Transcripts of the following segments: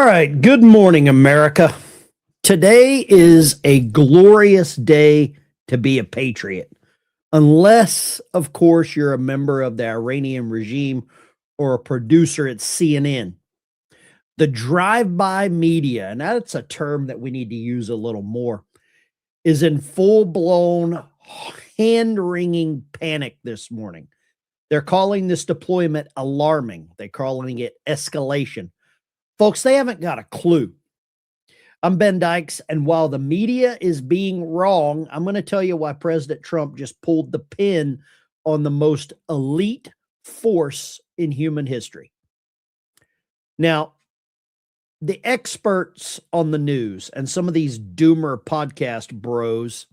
right. Good morning, America. Today is a glorious day to be a patriot. Unless, of course, you're a member of the Iranian regime or a producer at CNN. The drive-by media, and that's a term that we need to use a little more, is in full-blown, hand-wringing panic this morning. They're calling this deployment alarming. They're calling it escalation. Folks, they haven't got a clue. I'm Ben Dykes, and while the media is being wrong, I'm going to tell you why President Trump just pulled the pin on the most elite force in human history. Now, the experts on the news and some of these doomer podcast bros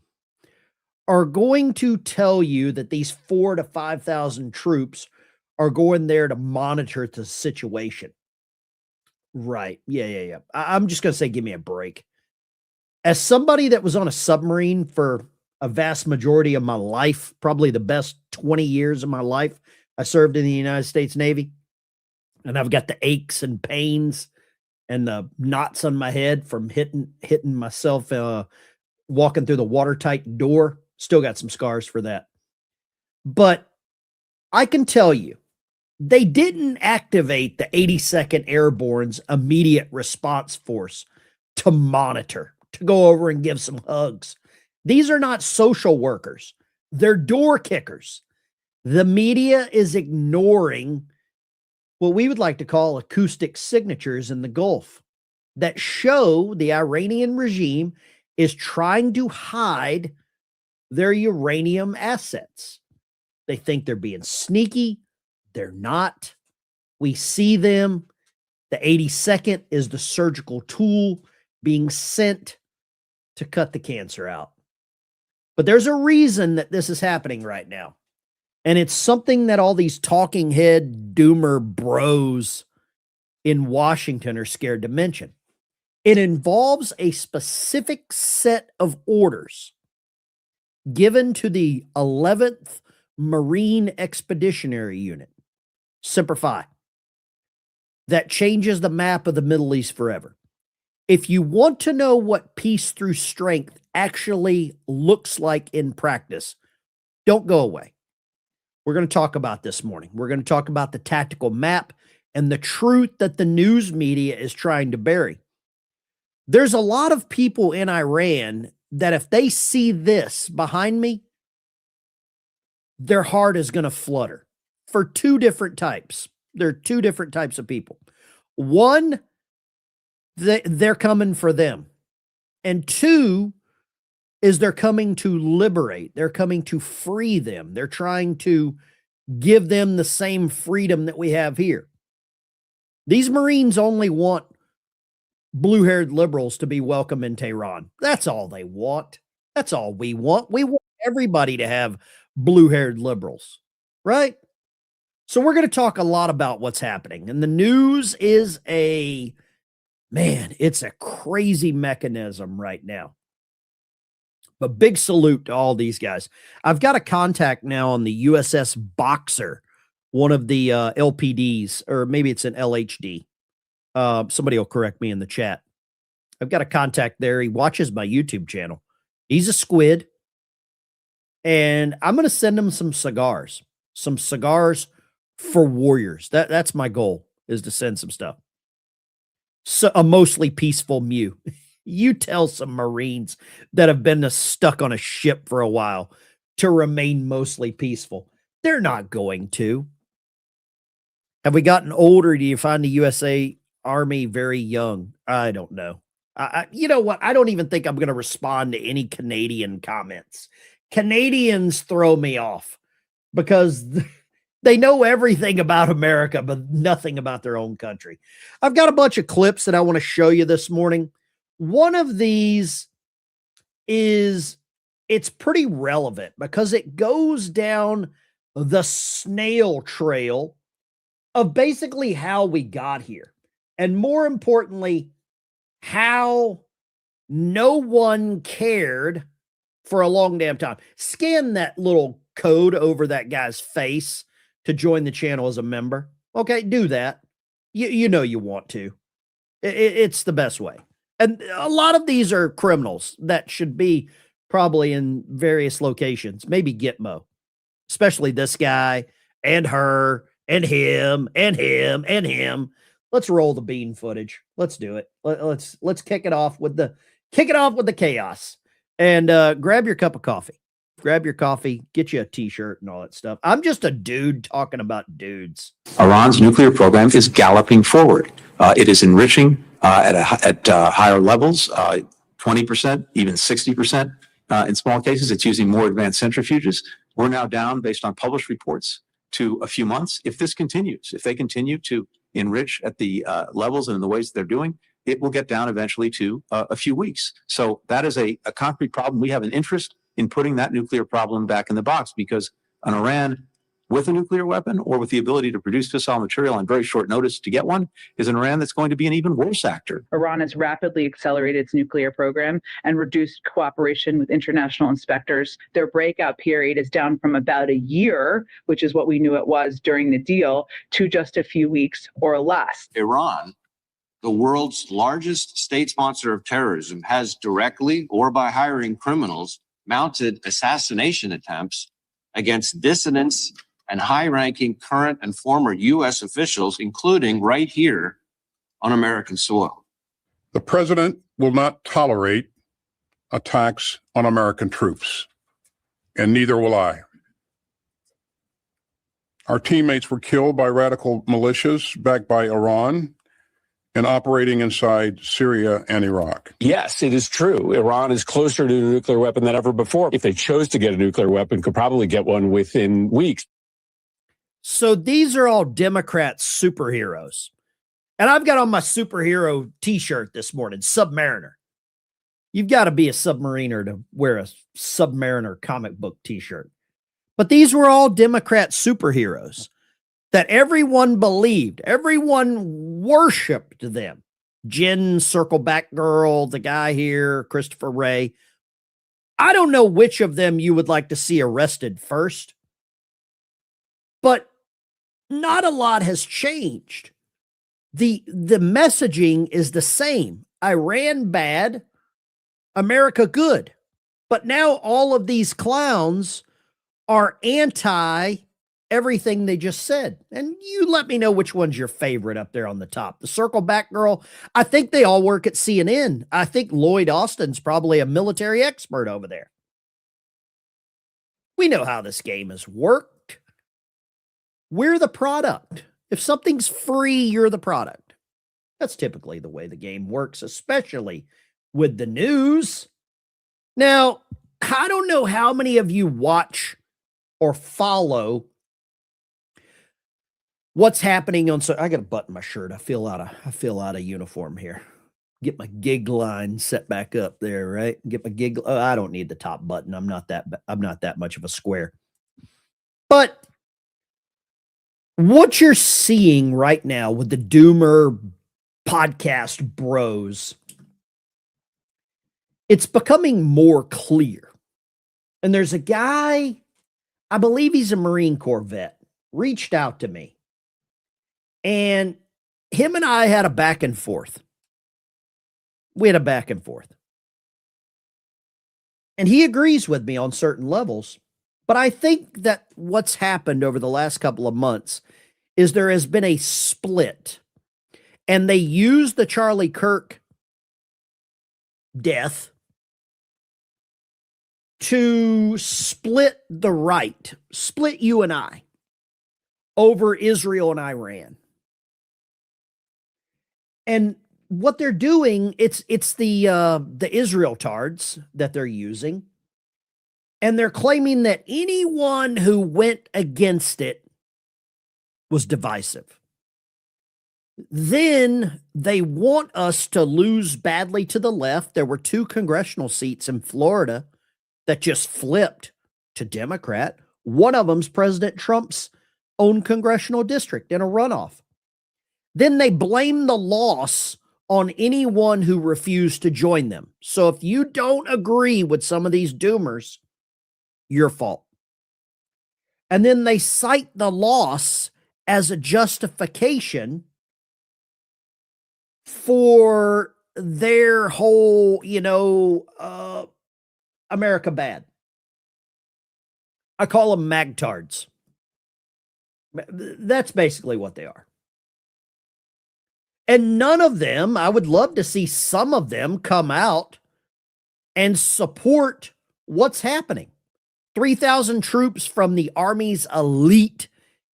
are going to tell you that these 4,000 to 5,000 troops are going there to monitor the situation. Right. Yeah. I'm just going to say, give me a break. As somebody that was on a submarine for a vast majority of my life, probably the best 20 years of my life, I served in the United States Navy, and I've got the aches and pains and the knots on my head from hitting myself walking through the watertight door. Still got some scars for that. But I can tell you, they didn't activate the 82nd Airborne's immediate response force to monitor, to go over and give some hugs. These are not social workers. They're door kickers. The media is ignoring what we would like to call acoustic signatures in the Gulf that show the Iranian regime is trying to hide their uranium assets. They think they're being sneaky. They're not. We see them. The 82nd is the surgical tool being sent to cut the cancer out. But there's a reason that this is happening right now. And it's something that all these talking head doomer bros in Washington are scared to mention. It involves a specific set of orders given to the 11th Marine Expeditionary Unit, Semper Fi, that changes the map of the Middle East forever. If you want to know what peace through strength actually looks like in practice, don't go away. We're going to talk about this morning. We're going to talk about the tactical map and the truth that the news media is trying to bury. There's a lot of people in Iran that if they see this behind me, their heart is going to flutter for two different types. There are two different types of people. One, they're coming for them. And two is they're coming to liberate. They're coming to free them. They're trying to give them the same freedom that we have here. These Marines only want blue-haired liberals to be welcome in Tehran. That's all they want. That's all we want. We want everybody to have blue-haired liberals, right? So we're going to talk a lot about what's happening. And the news is it's a crazy mechanism right now. But big salute to all these guys. I've got a contact now on the USS Boxer, one of the LPDs, or maybe it's an LHD. Somebody will correct me in the chat. I've got a contact there. He watches my YouTube channel. He's a squid. And I'm going to send him some cigars for warriors. That's my goal, is to send some stuff. So a mostly peaceful MEU. You tell some Marines that have been stuck on a ship for a while to remain mostly peaceful. They're not going to. Have we gotten older? Do you find the USA Army very young? I don't know. You know what? I don't even think I'm going to respond to any Canadian comments. Canadians throw me off because they know everything about America, but nothing about their own country. I've got a bunch of clips that I want to show you this morning. One of these it's pretty relevant because it goes down the snail trail of basically how we got here. And more importantly, how no one cared for a long damn time. Scan that little code over that guy's face to join the channel as a member. Okay, do that. You know you want to. It's the best way. And a lot of these are criminals that should be probably in various locations, maybe Gitmo, especially this guy and her and him and him and him. Let's roll the bean footage. Let's do it. Let's kick it off with the chaos. And grab your cup of coffee. Grab your coffee, get you a t-shirt and all that stuff. I'm just a dude talking about dudes. Iran's nuclear program is galloping forward. It is enriching at higher levels, 20%, even 60%. In small cases, it's using more advanced centrifuges. We're now down, based on published reports, to a few months. If this continues, if they continue to enrich at the levels and in the ways that they're doing, it will get down eventually to a few weeks. So that is a concrete problem. We have an interest in putting that nuclear problem back in the box, because an Iran with a nuclear weapon or with the ability to produce fissile material on very short notice to get one is an Iran that's going to be an even worse actor. Iran has rapidly accelerated its nuclear program and reduced cooperation with international inspectors. Their breakout period is down from about a year, which is what we knew it was during the deal, to just a few weeks or less. Iran, the world's largest state sponsor of terrorism, has directly or by hiring criminals mounted assassination attempts against dissidents and high-ranking current and former U.S. officials, including right here on American soil. The president will not tolerate attacks on American troops, and neither will I. Our teammates were killed by radical militias backed by Iran and operating inside Syria and Iraq. Yes, it is true. Iran is closer to a nuclear weapon than ever before. If they chose to get a nuclear weapon, could probably get one within weeks. So these are all Democrat superheroes. And I've got on my superhero t-shirt this morning, Submariner. You've got to be a submariner to wear a Submariner comic book t-shirt. But these were all Democrat superheroes that everyone believed, everyone worshiped them. Jen Circleback Girl, the guy here, Christopher Wray. I don't know which of them you would like to see arrested first, but not a lot has changed. The messaging is the same. Iran bad, America good. But now all of these clowns are anti everything they just said. And you let me know which one's your favorite up there on the top. The Circleback Girl, I think they all work at CNN. I think Lloyd Austin's probably a military expert over there. We know how this game has worked. We're the product. If something's free, you're the product. That's typically the way the game works, especially with the news. Now, I don't know how many of you watch or follow what's happening on. So I got to button my shirt. I feel out of uniform here. Get my gig line set back up there, right? Get my gig. Oh, I don't need the top button. I'm not that much of a square. But what you're seeing right now with the Doomer podcast bros, it's becoming more clear. And there's a guy, I believe he's a Marine Corps vet, reached out to me. And him and I had a back and forth. We had a back and forth. And he agrees with me on certain levels. But I think that what's happened over the last couple of months is there has been a split. And they used the Charlie Kirk death to split the right, split you and I over Israel and Iran. And what they're doing, it's the Israel tards that they're using. And they're claiming that anyone who went against it was divisive. Then they want us to lose badly to the left. There were 2 congressional seats in Florida that just flipped to Democrat. One of them's President Trump's own congressional district in a runoff. Then they blame the loss on anyone who refused to join them. So if you don't agree with some of these doomers, your fault. And then they cite the loss as a justification for their whole, America bad. I call them magtards. That's basically what they are. And none of them, I would love to see some of them come out and support what's happening. 3,000 troops from the Army's elite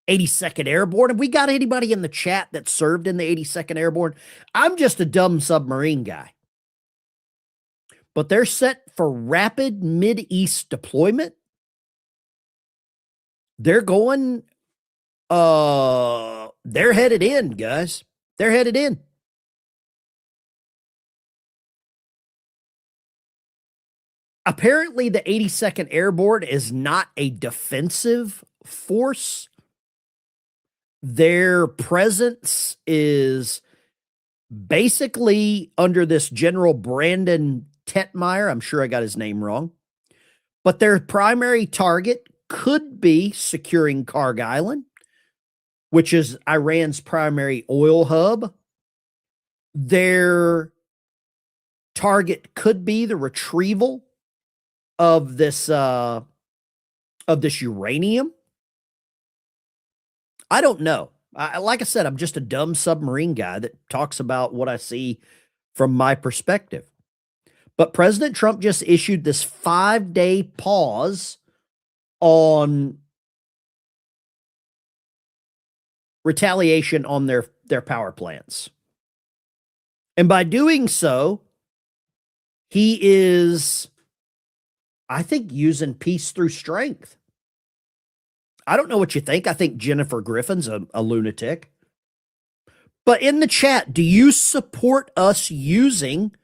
82nd Airborne. Have we got anybody in the chat that served in the 82nd Airborne? I'm just a dumb submarine guy. But they're set for rapid Mid-East deployment. They're going, they're headed in, guys. They're headed in. Apparently, the 82nd Airborne is not a defensive force. Their presence is basically under this General Brandon Tetmeyer. I'm sure I got his name wrong. But their primary target could be securing Kharg Island, which is Iran's primary oil hub. Their target could be the retrieval of this uranium. I don't know. Like I said, I'm just a dumb submarine guy that talks about what I see from my perspective. But President Trump just issued this 5-day pause on retaliation on their power plants. And by doing so, he is, I think, using peace through strength. I don't know what you think. I think Jennifer Griffin's a lunatic. But in the chat, do you support us using,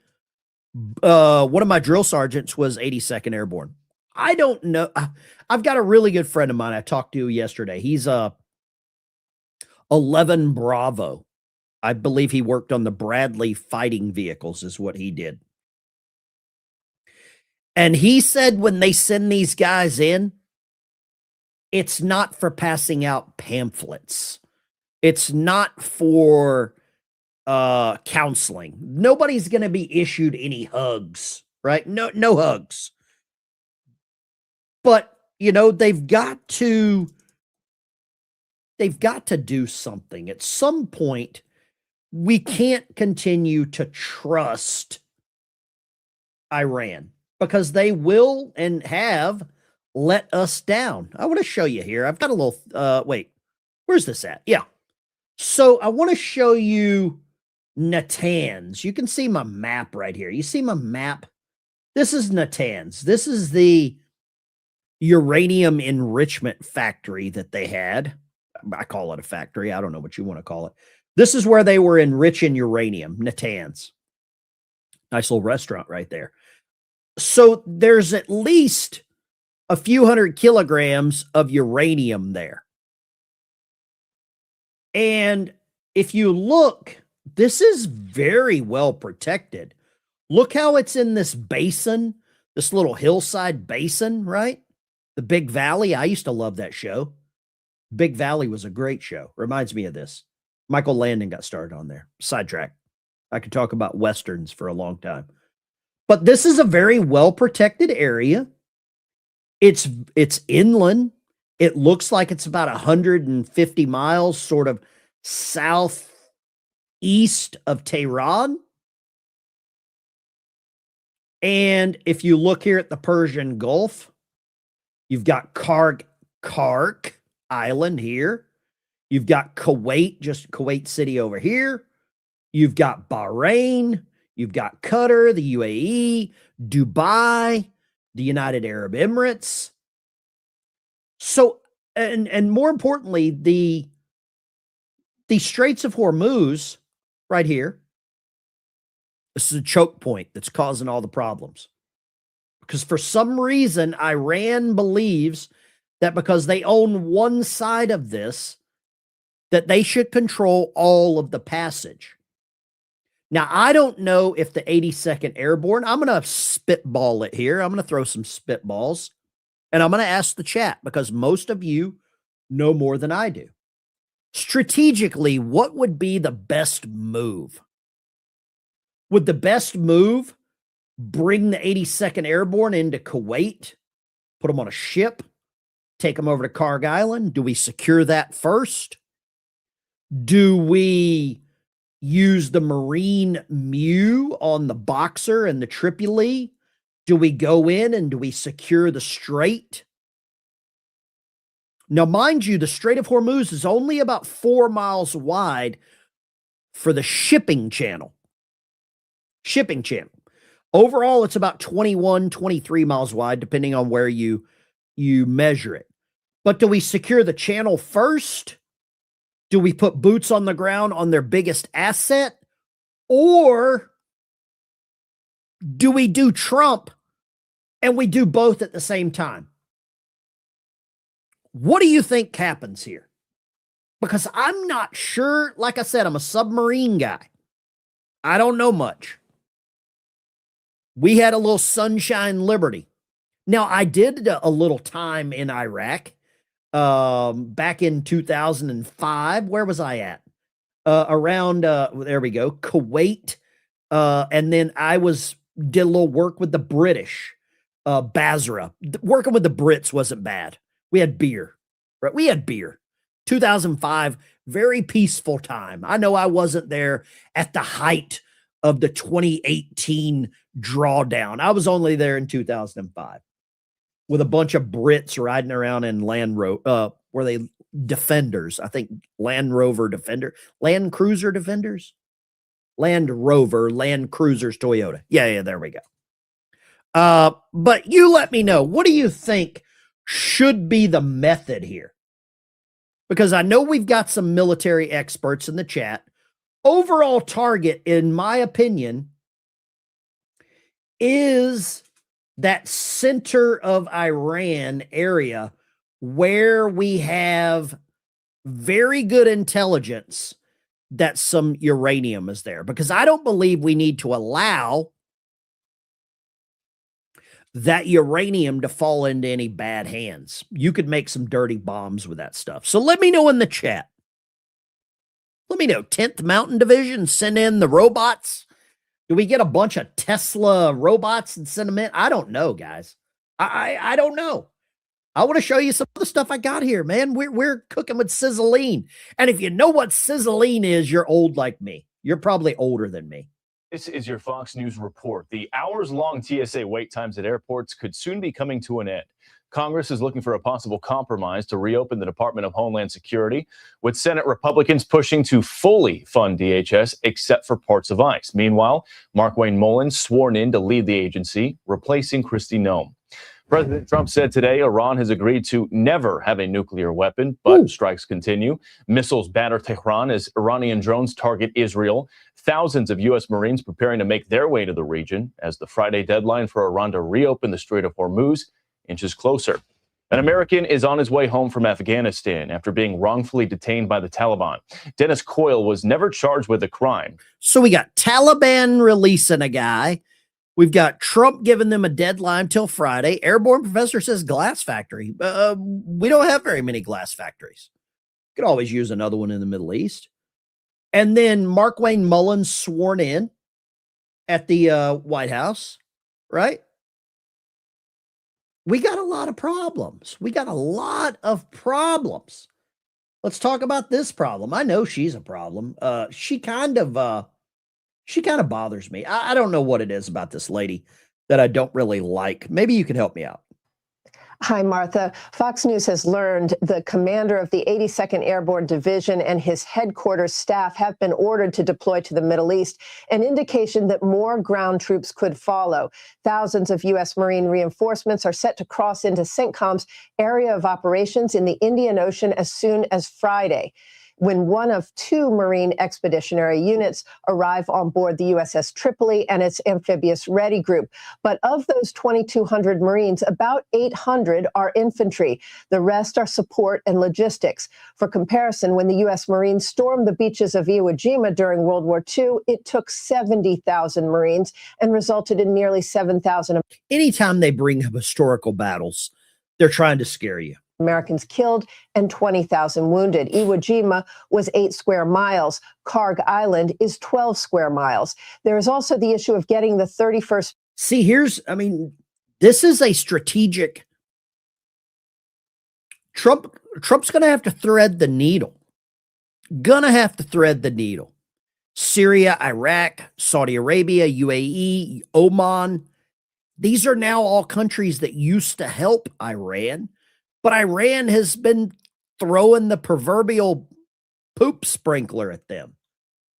one of my drill sergeants was 82nd Airborne. I don't know. I've got a really good friend of mine I talked to yesterday. He's 11 Bravo. I believe he worked on the Bradley fighting vehicles is what he did. And he said when they send these guys in, it's not for passing out pamphlets. It's not for counseling. Nobody's going to be issued any hugs, right? No hugs. But, they've got to do something. At some point, we can't continue to trust Iran because they will and have let us down. I want to show you here. I've got a little, wait, where's this at? Yeah. So I want to show you Natanz. You can see my map right here. You see my map? This is Natanz. This is the uranium enrichment factory that they had. I call it a factory. I don't know what you want to call it. This is where they were enriching uranium, Natanz. Nice little restaurant right there. So there's at least a few hundred kilograms of uranium there. And if you look, this is very well protected. Look how it's in this basin, this little hillside basin, right? The Big Valley. I used to love that show. Big Valley was a great show. Reminds me of this. Michael Landon got started on there. Sidetrack. I could talk about Westerns for a long time. But this is a very well-protected area. It's inland. It looks like it's about 150 miles sort of southeast of Tehran. And if you look here at the Persian Gulf, you've got Kharg Island here. You've got Kuwait, just Kuwait City over here. You've got Bahrain. You've got Qatar, the UAE, Dubai, the United Arab Emirates. So, and more importantly, the Straits of Hormuz right here. This is a choke point that's causing all the problems. Because for some reason, Iran believes that because they own one side of this, that they should control all of the passage. Now, I don't know if the 82nd Airborne, I'm going to spitball it here. I'm going to throw some spitballs, and I'm going to ask the chat because most of you know more than I do. Strategically, what would be the best move? Would the best move bring the 82nd Airborne into Kuwait, put them on a ship, take them over to Kharg Island? Do we secure that first? Do we use the Marine MEU on the Boxer and the Tripoli? Do we go in and do we secure the Strait? Now, mind you, the Strait of Hormuz is only about 4 miles wide for the shipping channel. Shipping channel. Overall, it's about 21, 23 miles wide, depending on where you measure it. But do we secure the channel first? Do we put boots on the ground on their biggest asset? Or do we do Trump and we do both at the same time? What do you think happens here? Because I'm not sure. Like I said, I'm a submarine guy. I don't know much. We had a little Sunshine Liberty. Now, I did a little time in Iraq back in 2005. Where was I at? Around, there we go, Kuwait. And then I did a little work with the British, Basra. Working with the Brits wasn't bad. We had beer, right? We had beer. 2005, very peaceful time. I know I wasn't there at the height of the 2018 drawdown. I was only there in 2005 with a bunch of Brits riding around in were they Defenders? I think Land Rover Defender, Land Cruiser Defenders, Land Rover, Land Cruisers, Toyota. Yeah, there we go. But you let me know, what do you think should be the method here? Because I know we've got some military experts in the chat. Overall target, in my opinion, is that center of Iran area where we have very good intelligence that some uranium is there. Because I don't believe we need to allow that uranium to fall into any bad hands. You could make some dirty bombs with that stuff. So let me know in the chat. Let me know. 10th Mountain Division, send in the robots. Do we get a bunch of Tesla robots and send them in? I don't know, guys. I don't know. I want to show you some of the stuff I got here, man. We're cooking with sizzling. And if you know what sizzling is, you're old like me. You're probably older than me. This is your Fox News report. The hours-long TSA wait times at airports could soon be coming to an end. Congress is looking for a possible compromise to reopen the Department of Homeland Security, with Senate Republicans pushing to fully fund DHS except for parts of ICE. Meanwhile, Markwayne Mullins sworn in to lead the agency, replacing Kristi Noem. President Trump said today Iran has agreed to never have a nuclear weapon, but strikes continue. Missiles batter Tehran as Iranian drones target Israel. Thousands of U.S. Marines preparing to make their way to the region as the Friday deadline for Iran to reopen the Strait of Hormuz inches closer. An American is on his way home from Afghanistan after being wrongfully detained by the Taliban. Dennis Coyle was never charged with a crime. So we got Taliban releasing a guy. We've got Trump giving them a deadline till Friday. Airborne professor says glass factory. We don't have very many glass factories. Could always use another one in the Middle East. And then Markwayne Mullins sworn in at the White House, right? We got a lot of problems. Let's talk about this problem. I know she's a problem. She kind of bothers me. I don't know what it is about this lady that I don't really like. Maybe you can help me out. Hi, Martha. Fox News has learned the commander of the 82nd Airborne Division and his headquarters staff have been ordered to deploy to the Middle East, an indication that more ground troops could follow. Thousands of U.S. Marine reinforcements are set to cross into CENTCOM's area of operations in the Indian Ocean as soon as Friday, when one of 2 Marine Expeditionary Units arrive on board the USS Tripoli and its amphibious ready group. But of those 2,200 Marines, about 800 are infantry. The rest are support and logistics. For comparison, when the U.S. Marines stormed the beaches of Iwo Jima during World War II, it took 70,000 Marines and resulted in nearly 7,000. Anytime they bring up historical battles, they're trying to scare you. Americans killed and 20,000 wounded. Iwo Jima was 8 square miles. Kharg Island is 12 square miles. There is also the issue of getting the 31st. See, this is a strategic. Trump's going to have to thread the needle. Syria, Iraq, Saudi Arabia, UAE, Oman. These are now all countries that used to help Iran, but Iran has been throwing the proverbial poop sprinkler at them.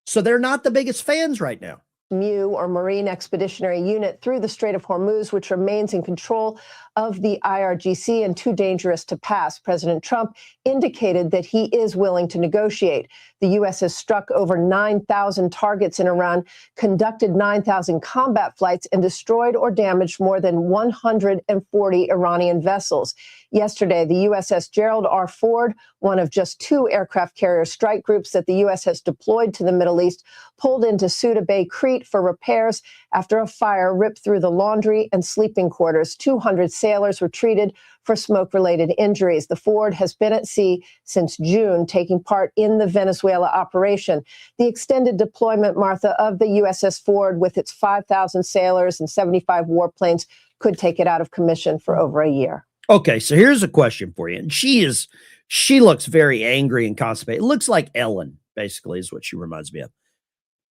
So they're not the biggest fans right now. MEU, or Marine Expeditionary Unit, through the Strait of Hormuz, which remains in control of the IRGC and too dangerous to pass. President Trump indicated that he is willing to negotiate. The U.S. has struck over 9,000 targets in Iran, conducted 9,000 combat flights, and destroyed or damaged more than 140 Iranian vessels. Yesterday, the USS Gerald R. Ford, one of just 2 aircraft carrier strike groups that the U.S. has deployed to the Middle East, pulled into Suda Bay, Crete for repairs after a fire ripped through the laundry and sleeping quarters. 200 sailors were treated for smoke-related injuries. The Ford has been at sea since June, taking part in the Venezuela operation. The extended deployment, Martha, of the USS Ford with its 5,000 sailors and 75 warplanes could take it out of commission for over a year. Okay, so here's a question for you. And she looks very angry and constipated. It looks like Ellen, basically, is what she reminds me of.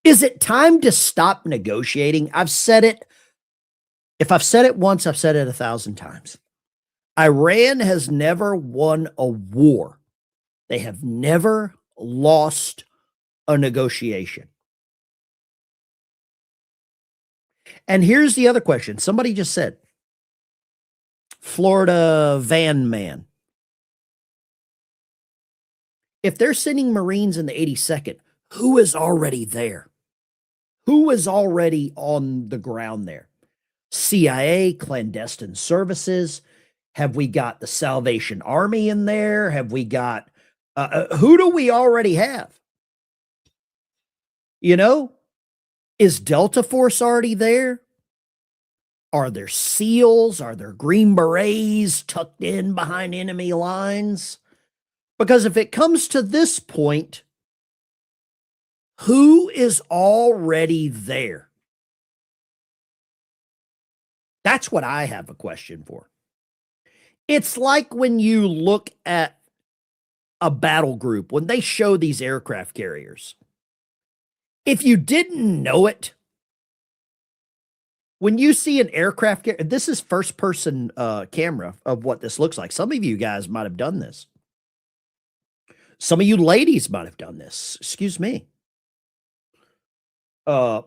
Is it time to stop negotiating? I've said it. If I've said it once, I've said it 1,000 times. Iran has never won a war. They have never lost a negotiation. And here's the other question. Somebody just said, Florida van man. If they're sending Marines in the 82nd, who is already there? Who is already on the ground there? CIA, clandestine services. Have we got the Salvation Army in there? Have we got, who do we already have? You know, is Delta Force already there? Are there SEALs? Are there Green Berets tucked in behind enemy lines? Because if it comes to this point, who is already there? That's what I have a question for. It's like when you look at a battle group, when they show these aircraft carriers. If you didn't know it, when you see an aircraft carrier, this is first-person camera of what this looks like. Some of you guys might have done this. Some of you ladies might have done this. Excuse me. When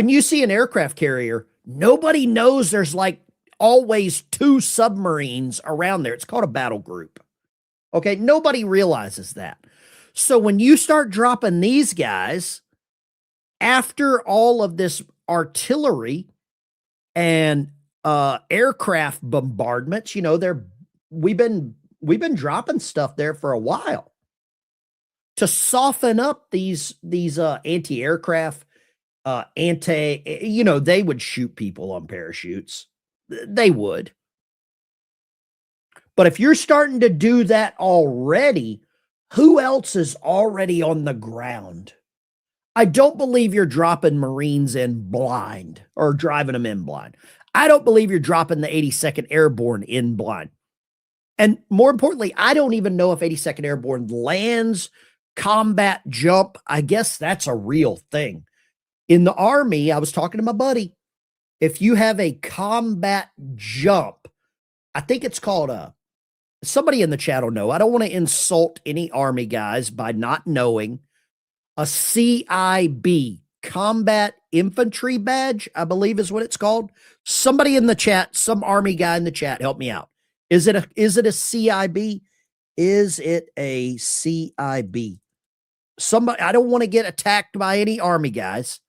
you see an aircraft carrier, nobody knows there's like always 2 submarines around there. It's called a battle group. Okay, nobody realizes that. So when you start dropping these guys, after all of this artillery and aircraft bombardments, you know, we've been dropping stuff there for a while to soften up these anti-aircraft, they would shoot people on parachutes. They would. But if you're starting to do that already, who else is already on the ground? I don't believe you're dropping Marines in blind or driving them in blind. I don't believe you're dropping the 82nd Airborne in blind. And more importantly, I don't even know if 82nd Airborne lands, combat jump. I guess that's a real thing. In the Army, I was talking to my buddy. If you have a combat jump, I think it's called somebody in the chat will know. I don't want to insult any Army guys by not knowing. A CIB, Combat Infantry Badge, I believe is what it's called. Somebody in the chat, some Army guy in the chat, help me out. Is it a CIB? Is it a CIB? Somebody, I don't want to get attacked by any Army guys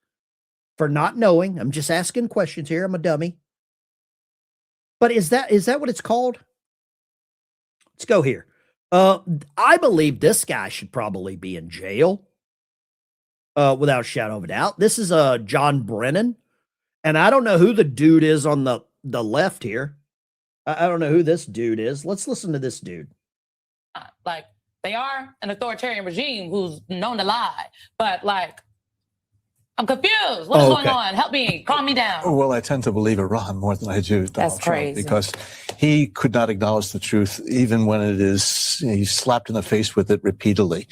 for not knowing. I'm just asking questions here. I'm a dummy. But is that what it's called? Let's go here. I believe this guy should probably be in jail. Without a shadow of a doubt. This is John Brennan. And I don't know who the dude is on the left here. I don't know who this dude is. Let's listen to this dude. Like, they are an authoritarian regime who's known to lie, but like, I'm confused. What is going on? Help me. Calm me down. Well, I tend to believe Iran more than I do Donald Trump, because he could not acknowledge the truth, even when it is, he's slapped in the face with it repeatedly.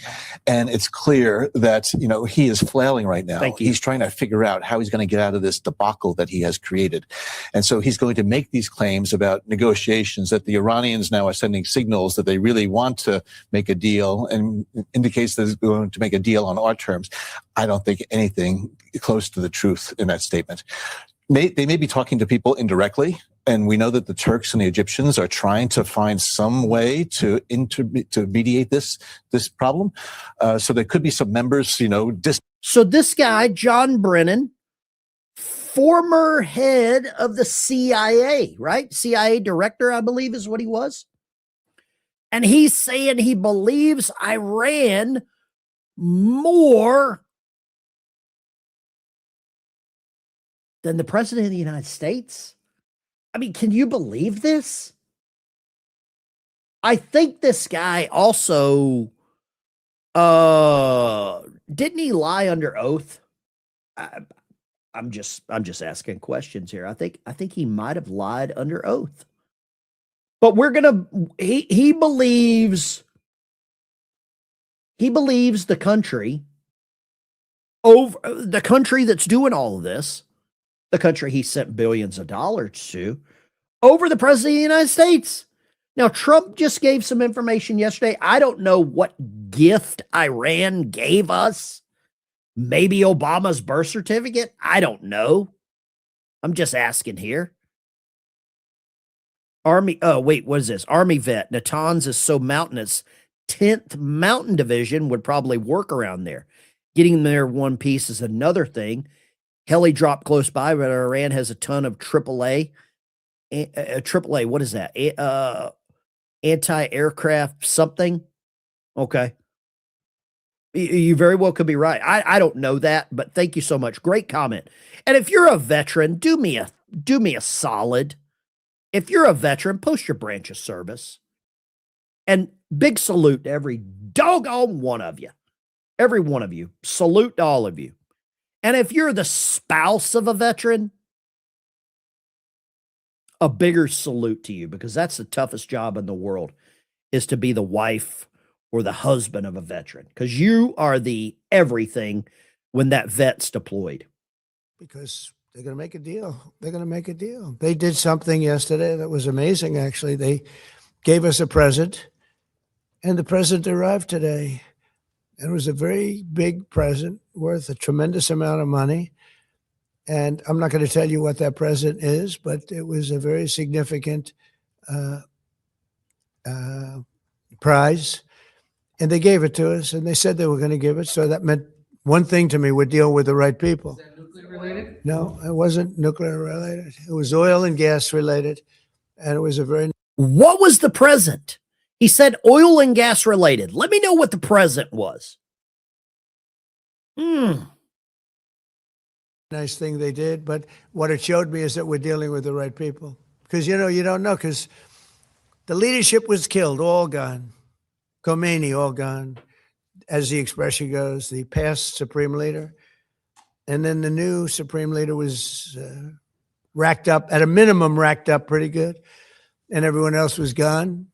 And it's clear that, he is flailing right now. He's trying to figure out how he's going to get out of this debacle that he has created. And so he's going to make these claims about negotiations, that the Iranians now are sending signals that they really want to make a deal, and indicates that they're going to make a deal on our terms. I don't think anything close to the truth in that statement. They may be talking to people indirectly, and we know that the Turks and the Egyptians are trying to find some way to mediate this problem. So there could be some members, So this guy, John Brennan, former head of the CIA, right? CIA Director, I believe is what he was. And he's saying he believes Iran more than the president of the United States. I mean, can you believe this? I think this guy also, didn't he lie under oath? I'm just asking questions here. I think he might have lied under oath. But he believes the country that's doing all of this, the country he sent billions of dollars to, over the president of the United States. Now, Trump just gave some information yesterday. I don't know what gift Iran gave us. Maybe Obama's birth certificate. I don't know. I'm just asking here. What is this? Army vet. Natanz is so mountainous. 10th Mountain Division would probably work around there. Getting there one piece is another thing. Heli dropped close by, but Iran has a ton of AAA. AAA, what is that? Anti-aircraft something? Okay. You very well could be right. I don't know that, but thank you so much. Great comment. And if you're a veteran, do me a solid. If you're a veteran, post your branch of service. And big salute to every doggone one of you. Every one of you. Salute to all of you. And if you're the spouse of a veteran, a bigger salute to you, because that's the toughest job in the world, is to be the wife or the husband of a veteran, because you are the everything when that vet's deployed. Because they're going to make a deal. They're going to make a deal. They did something yesterday that was amazing, actually. They gave us a present, and the present arrived today. It was a very big present worth a tremendous amount of money. And I'm not going to tell you what that present is, but it was a very significant prize. And they gave it to us, and they said they were going to give it. So that meant one thing to me: we're dealing with the right people. Is that nuclear related? No, it wasn't nuclear related. It was oil and gas related. And it was a very... What was the present? He said oil and gas related. Let me know what the present was. Nice thing they did. But what it showed me is that we're dealing with the right people. Because, you don't know, because the leadership was killed, all gone. Khomeini, all gone, as the expression goes, the past supreme leader. And then the new supreme leader was racked up, at a minimum, racked up pretty good. And everyone else was gone.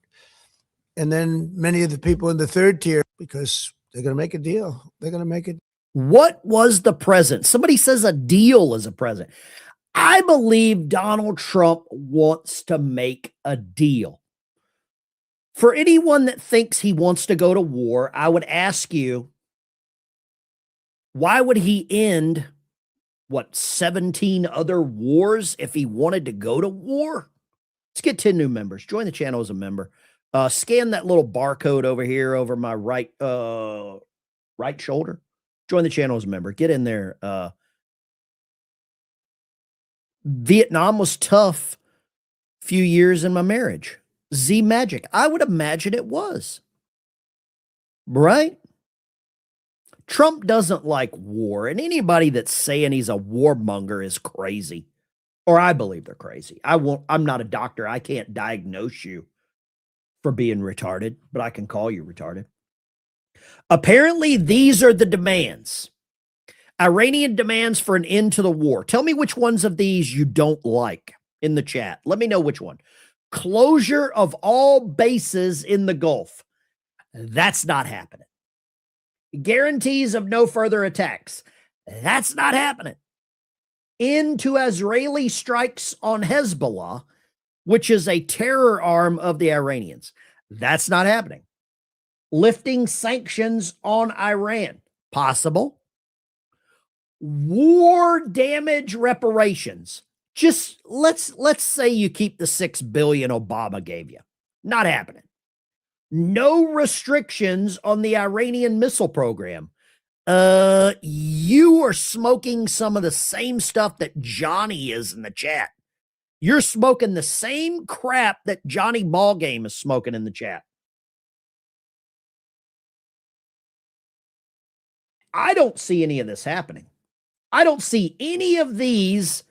And then many of the people in the third tier, because they're going to make a deal. They're going to make it. What was the present? Somebody says a deal is a present. I believe Donald Trump wants to make a deal. For anyone that thinks he wants to go to war, I would ask you, why would he end, 17 other wars if he wanted to go to war? Let's get 10 new members. Join the channel as a member. Scan that little barcode over here over my right shoulder. Join the channel as a member. Get in there. Vietnam was tough few years in my marriage. Z Magic. I would imagine it was. Right? Trump doesn't like war, and anybody that's saying he's a warmonger is crazy. or I believe they're crazy. I'm not a doctor. I can't diagnose you for being retarded, but I can call you retarded. Apparently, these are the demands. Iranian demands for an end to the war. Tell me which ones of these you don't like in the chat. Let me know which one. Closure of all bases in the Gulf. That's not happening. Guarantees of no further attacks. That's not happening. End to Israeli strikes on Hezbollah, which is a terror arm of the Iranians. That's not happening. Lifting sanctions on Iran. Possible. War damage reparations. Just let's say you keep the $6 billion Obama gave you. Not happening. No restrictions on the Iranian missile program. You are smoking some of the same stuff that Johnny is in the chat. You're smoking the same crap that Johnny Ballgame is smoking in the chat. I don't see any of this happening. I don't see any of these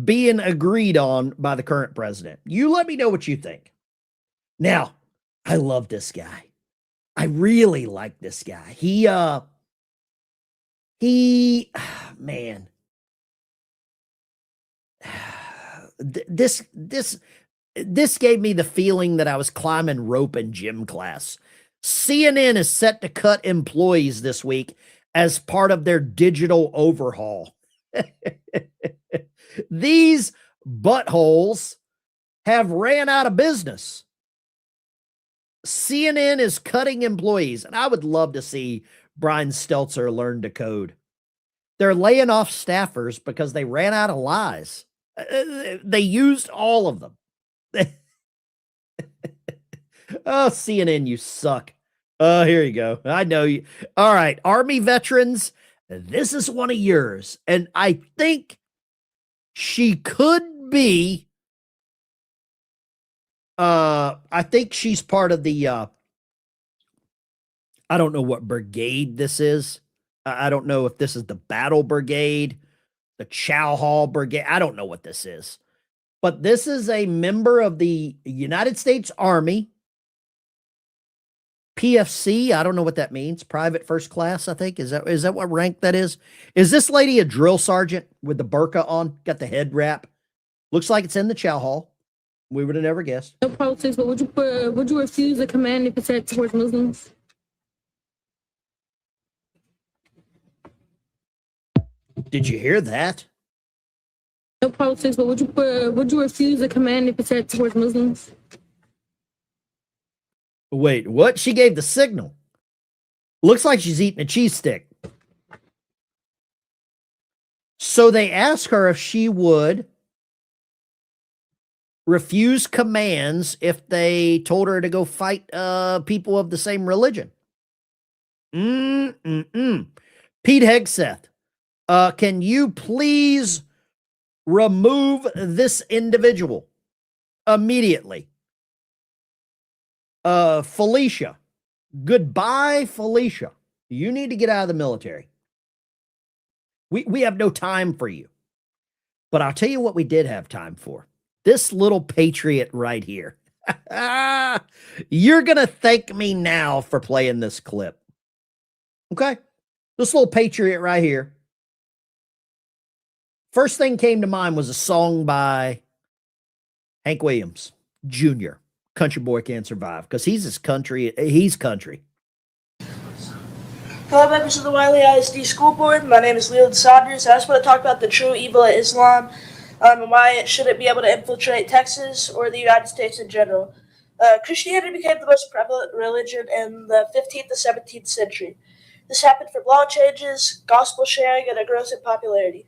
being agreed on by the current president. You let me know what you think. Now, I love this guy. I really like this guy. Man. This gave me the feeling that I was climbing rope in gym class. CNN is set to cut employees this week as part of their digital overhaul. These buttholes have ran out of business. CNN is cutting employees, and I would love to see Brian Stelter learn to code. They're laying off staffers because they ran out of lies. They used all of them. Oh, CNN, you suck. Oh, here you go. I know you. All right, Army veterans, this is one of yours. And I think she could be, I think she's part of the, I don't know what brigade this is. I don't know if this is the Battle Brigade, the Chow Hall Brigade. I don't know what this is. But this is a member of the United States Army. PFC, I don't know what that means. Private first class, I think. Is that what rank that is? Is this lady a drill sergeant with the burqa on? Got the head wrap. Looks like it's in the Chow Hall. We would have never guessed. No politics, but would you refuse a command if it's set towards Muslims? Did you hear that? No politics, but would you refuse a command if it's set towards Muslims? Wait, what? She gave the signal. Looks like she's eating a cheese stick. So they asked her if she would refuse commands if they told her to go fight people of the same religion. Pete Hegseth, can you please remove this individual immediately? Felicia, goodbye, Felicia. You need to get out of the military. We have no time for you. But I'll tell you what we did have time for. This little patriot right here. You're going to thank me now for playing this clip. Okay? This little patriot right here. First thing came to mind was a song by Hank Williams Jr. Country Boy Can't Survive, because he's country. Hello, members of the Wiley ISD School Board. My name is Lloyd Saunders. I just want to talk about the true evil of Islam and why it shouldn't be able to infiltrate Texas or the United States in general. Christianity became the most prevalent religion in the 15th to 17th century. This happened from law changes, gospel sharing, and a growth in popularity.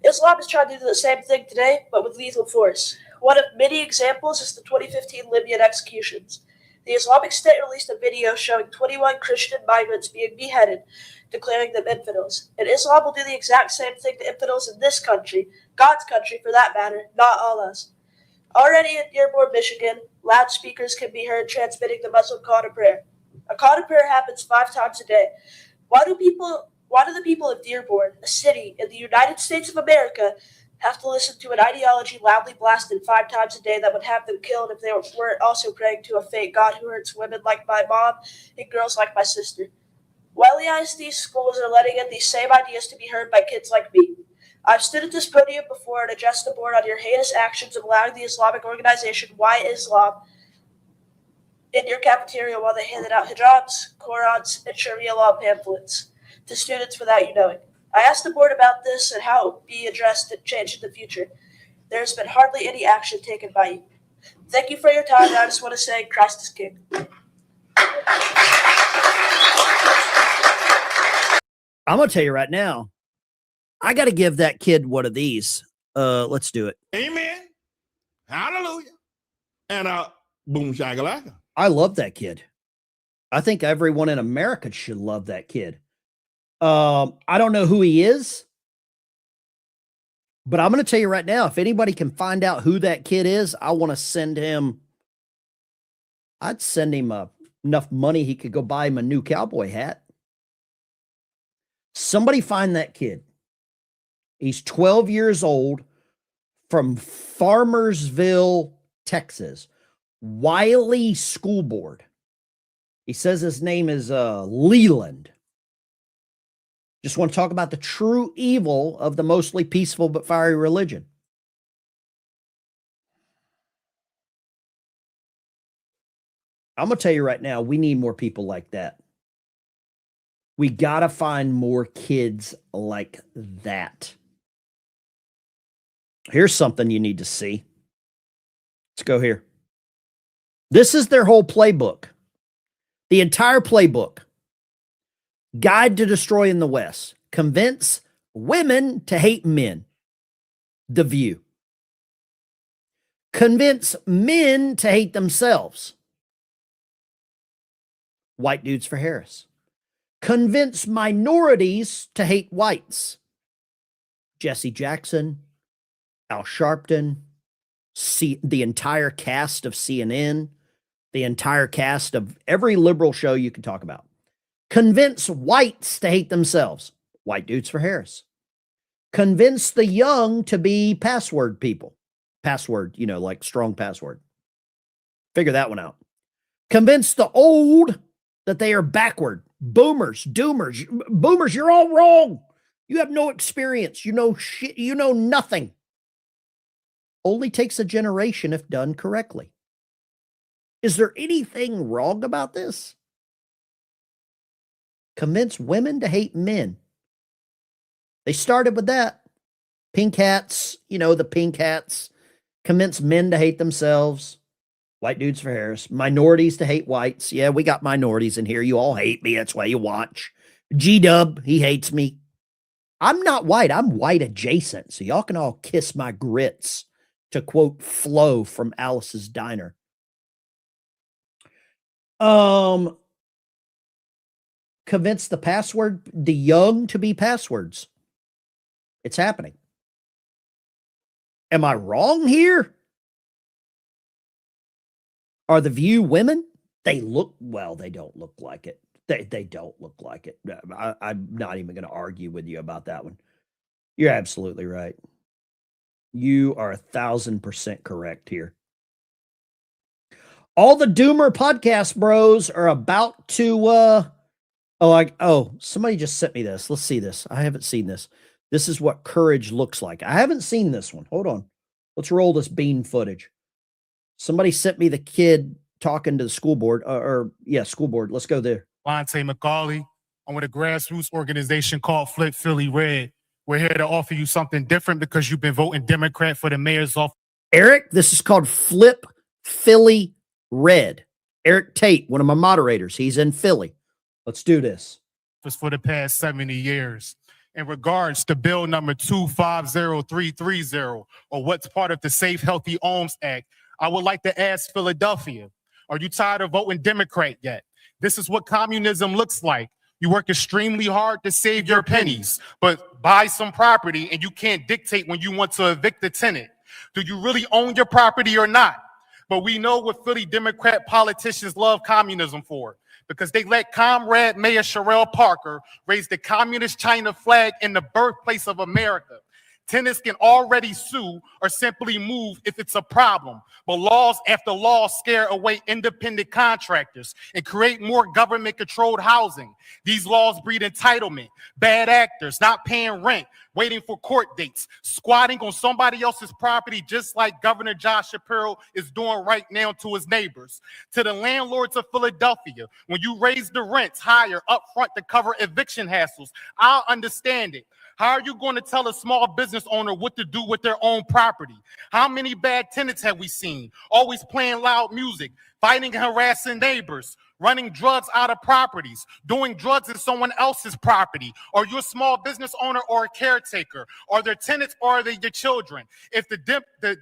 Islam is trying to do the same thing today, but with lethal force. One of many examples is the 2015 Libyan executions. The Islamic State released a video showing 21 Christian migrants being beheaded, declaring them infidels. And Islam will do the exact same thing to infidels in this country, God's country for that matter, not all us. Already in Dearborn, Michigan, loudspeakers can be heard transmitting the Muslim call to prayer. A call to prayer happens 5 times a day. Why do the people of Dearborn, a city in the United States of America, have to listen to an ideology loudly blasted 5 times a day that would have them killed if they weren't also praying to a fake God who hurts women like my mom and girls like my sister. Wiley ISD schools are letting in these same ideas to be heard by kids like me. I've stood at this podium before and addressed the board on your heinous actions of allowing the Islamic organization Why Islam in your cafeteria while they handed out hijabs, Qurans, and Sharia law pamphlets to students without you knowing. I asked the board about this and how it would be addressed and changed in the future. There's been hardly any action taken by you. Thank you for your time, and I just want to say Christ is King. I'm going to tell you right now, I got to give that kid one of these. Let's do it. Amen. Hallelujah. And boom shakalaka. I love that kid. I think everyone in America should love that kid. I don't know who he is, but I'm going to tell you right now, if anybody can find out who that kid is, I want to send him. I'd send him enough money he could go buy him a new cowboy hat. Somebody find that kid. He's 12 years old from Farmersville, Texas. Wiley School Board. He says his name is Leland. Just want to talk about the true evil of the mostly peaceful but fiery religion. I'm going to tell you right now, we need more people like that. We got to find more kids like that. Here's something you need to see. Let's go here. This is their whole playbook. The entire playbook. Guide to Destroying the West. Convince women to hate men. The View. Convince men to hate themselves. White Dudes for Harris. Convince minorities to hate whites. Jesse Jackson, Al Sharpton, the entire cast of CNN, the entire cast of every liberal show you can talk about. Convince whites to hate themselves. White Dudes for Harris. Convince the young to be password people. Password, like strong password. Figure that one out. Convince the old that they are backward. Boomers, doomers. Boomers, you're all wrong. You have no experience. You know shit. You know nothing. Only takes a generation if done correctly. Is there anything wrong about this? Convince women to hate men. They started with that. Pink hats, the pink hats. Convince men to hate themselves. White Dudes for Harris. Minorities to hate whites. Yeah, we got minorities in here. You all hate me. That's why you watch. G-Dub, he hates me. I'm not white. I'm white adjacent. So y'all can all kiss my grits, to quote Flo from Alice's Diner. Convince the young to be passwords. It's happening. Am I wrong here? Are the View women? They don't look like it. They don't look like it. I'm not even going to argue with you about that one. You're absolutely right. You are 1,000% correct here. All the Doomer podcast bros are about to, somebody just sent me this. Let's see this. I haven't seen this. This is what courage looks like. I haven't seen this one. Hold on. Let's roll this bean footage. Somebody sent me the kid talking to the school board, school board. Let's go there. Lonte McCauley. I'm with a grassroots organization called Flip Philly Red. We're here to offer you something different because you've been voting Democrat for the mayor's office. Eric, this is called Flip Philly Red. Eric Tate, one of my moderators. He's in Philly. Let's do this. For the past 70 years. In regards to bill number 250330, or what's part of the Safe Healthy Homes Act, I would like to ask Philadelphia, are you tired of voting Democrat yet? This is what communism looks like. You work extremely hard to save your pennies, but buy some property and you can't dictate when you want to evict the tenant. Do you really own your property or not? But we know what Philly Democrat politicians love communism for, because they let Comrade Mayor Sherrell Parker raise the communist China flag in the birthplace of America. Tenants can already sue or simply move if it's a problem. But laws after laws scare away independent contractors and create more government-controlled housing. These laws breed entitlement, bad actors, not paying rent, waiting for court dates, squatting on somebody else's property just like Governor Josh Shapiro is doing right now to his neighbors. To the landlords of Philadelphia, when you raise the rents higher up front to cover eviction hassles, I'll understand it. How are you going to tell a small business owner what to do with their own property? How many bad tenants have we seen? Always playing loud music, fighting and harassing neighbors, running drugs out of properties, doing drugs in someone else's property. Are you a small business owner or a caretaker? Are there tenants or are they your children? If the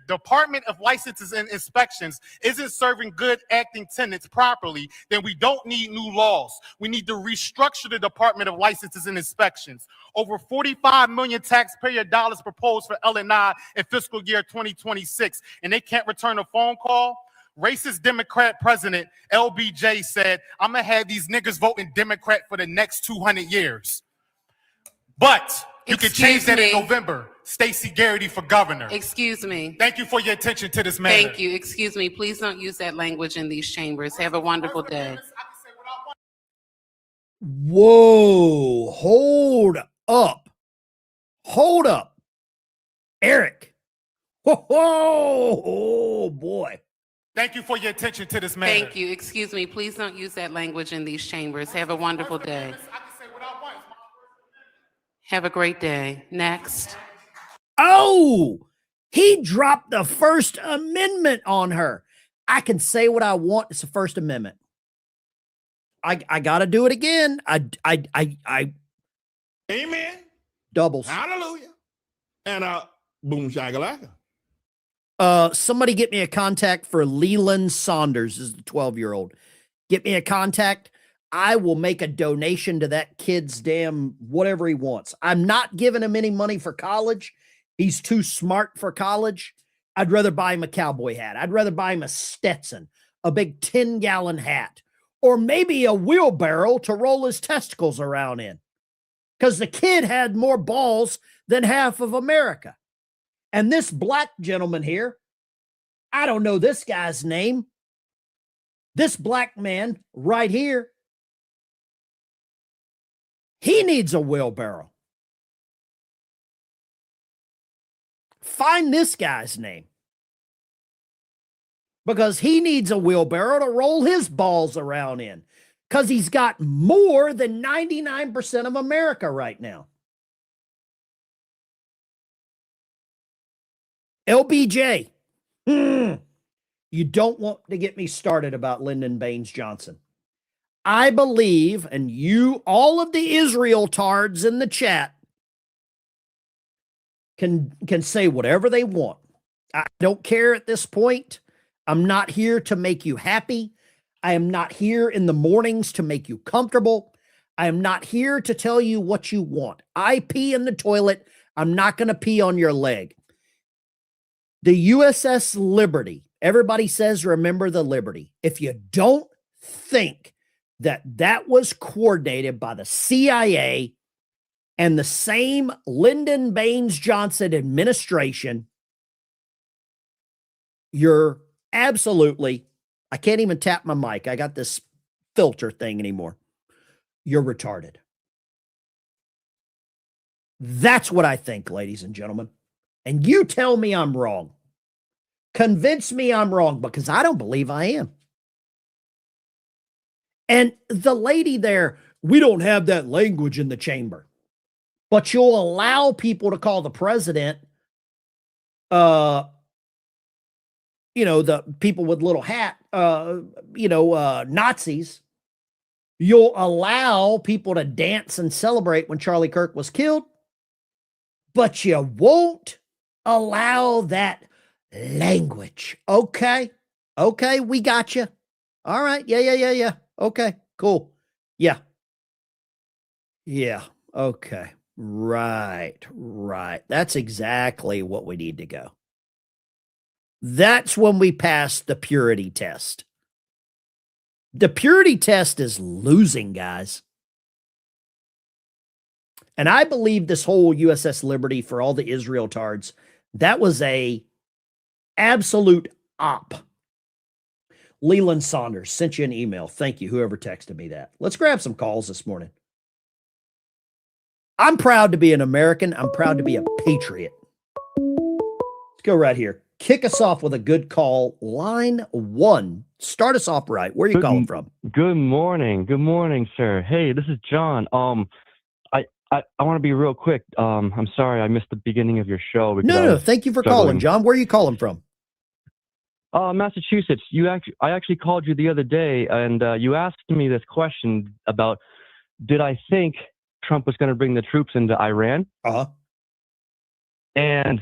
Department of Licenses and Inspections isn't serving good acting tenants properly, then we don't need new laws. We need to restructure the Department of Licenses and Inspections. Over 45 million taxpayer dollars proposed for L&I in fiscal year 2026, and they can't return a phone call. Racist Democrat President LBJ said, I'm going to have these niggas voting Democrat for the next 200 years. But you can change that in November. Stacey Garrity for governor. Excuse me. Thank you for your attention to this matter. Thank you. Excuse me. Please don't use that language in these chambers. Have a wonderful day. Whoa, hold up. Hold up. Eric. Whoa, oh boy. Thank you for your attention to this matter. Thank you. Excuse me. Please don't use that language in these chambers. Have a wonderful day. Have a great day. Next. Oh, he dropped the First Amendment on her. I can say what I want. It's the First Amendment. I got to do it again. Amen. Doubles. Hallelujah. And boom shakalaka. Somebody get me a contact for Leland Saunders, is the 12-year-old. Get me a contact. I will make a donation to that kid's damn whatever he wants. I'm not giving him any money for college. He's too smart for college. I'd rather buy him a cowboy hat. I'd rather buy him a Stetson, a big 10-gallon hat, or maybe a wheelbarrow to roll his testicles around in. Because the kid had more balls than half of America. And this black gentleman here, I don't know this guy's name. This black man right here, he needs a wheelbarrow. Find this guy's name. Because he needs a wheelbarrow to roll his balls around in. Because he's got more than 99% of America right now. LBJ, you don't want to get me started about Lyndon Baines Johnson. I believe, and you, all of the Israel tards in the chat, can say whatever they want. I don't care at this point. I'm not here to make you happy. I am not here in the mornings to make you comfortable. I am not here to tell you what you want. I pee in the toilet. I'm not going to pee on your leg. The USS Liberty, everybody says, remember the Liberty. If you don't think that that was coordinated by the CIA and the same Lyndon Baines Johnson administration, you're absolutely, I can't even tap my mic. I got this filter thing anymore. You're retarded. That's what I think, ladies and gentlemen. And you tell me I'm wrong. Convince me I'm wrong, because I don't believe I am. And the lady there, we don't have that language in the chamber. But you'll allow people to call the president, the people with little hat, Nazis. You'll allow people to dance and celebrate when Charlie Kirk was killed. But you won't allow that language. Okay. Okay. We got you. All right. Yeah. Okay. Cool. Yeah. Okay. Right. That's exactly what we need to go. That's when we pass the purity test. The purity test is losing, guys. And I believe this whole USS Liberty, for all the Israel tards, that was a absolute op. Leland Saunders sent you an email. Thank you, whoever texted me that. Let's grab some calls this morning. I'm proud to be an American. I'm proud to be a patriot. Let's go right here. Kick us off with a good call. Line 1. Start us off right. Where are you calling from? Good morning. Good morning, sir. Hey, this is John. I want to be real quick. I'm sorry I missed the beginning of your show. No. Thank you for calling, John. Where are you calling from? Massachusetts. I actually called you the other day, and you asked me this question about, did I think Trump was going to bring the troops into Iran? Uh-huh. And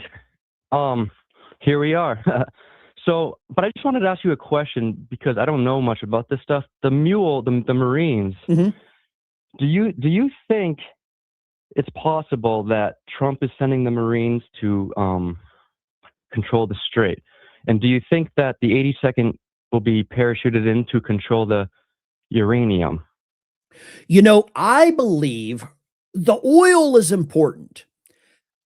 here we are. But I just wanted to ask you a question because I don't know much about this stuff. The Marines. Mm-hmm. Do you think it's possible that Trump is sending the Marines to control the Strait? And do you think that the 82nd will be parachuted in to control the uranium? You know, I believe the oil is important.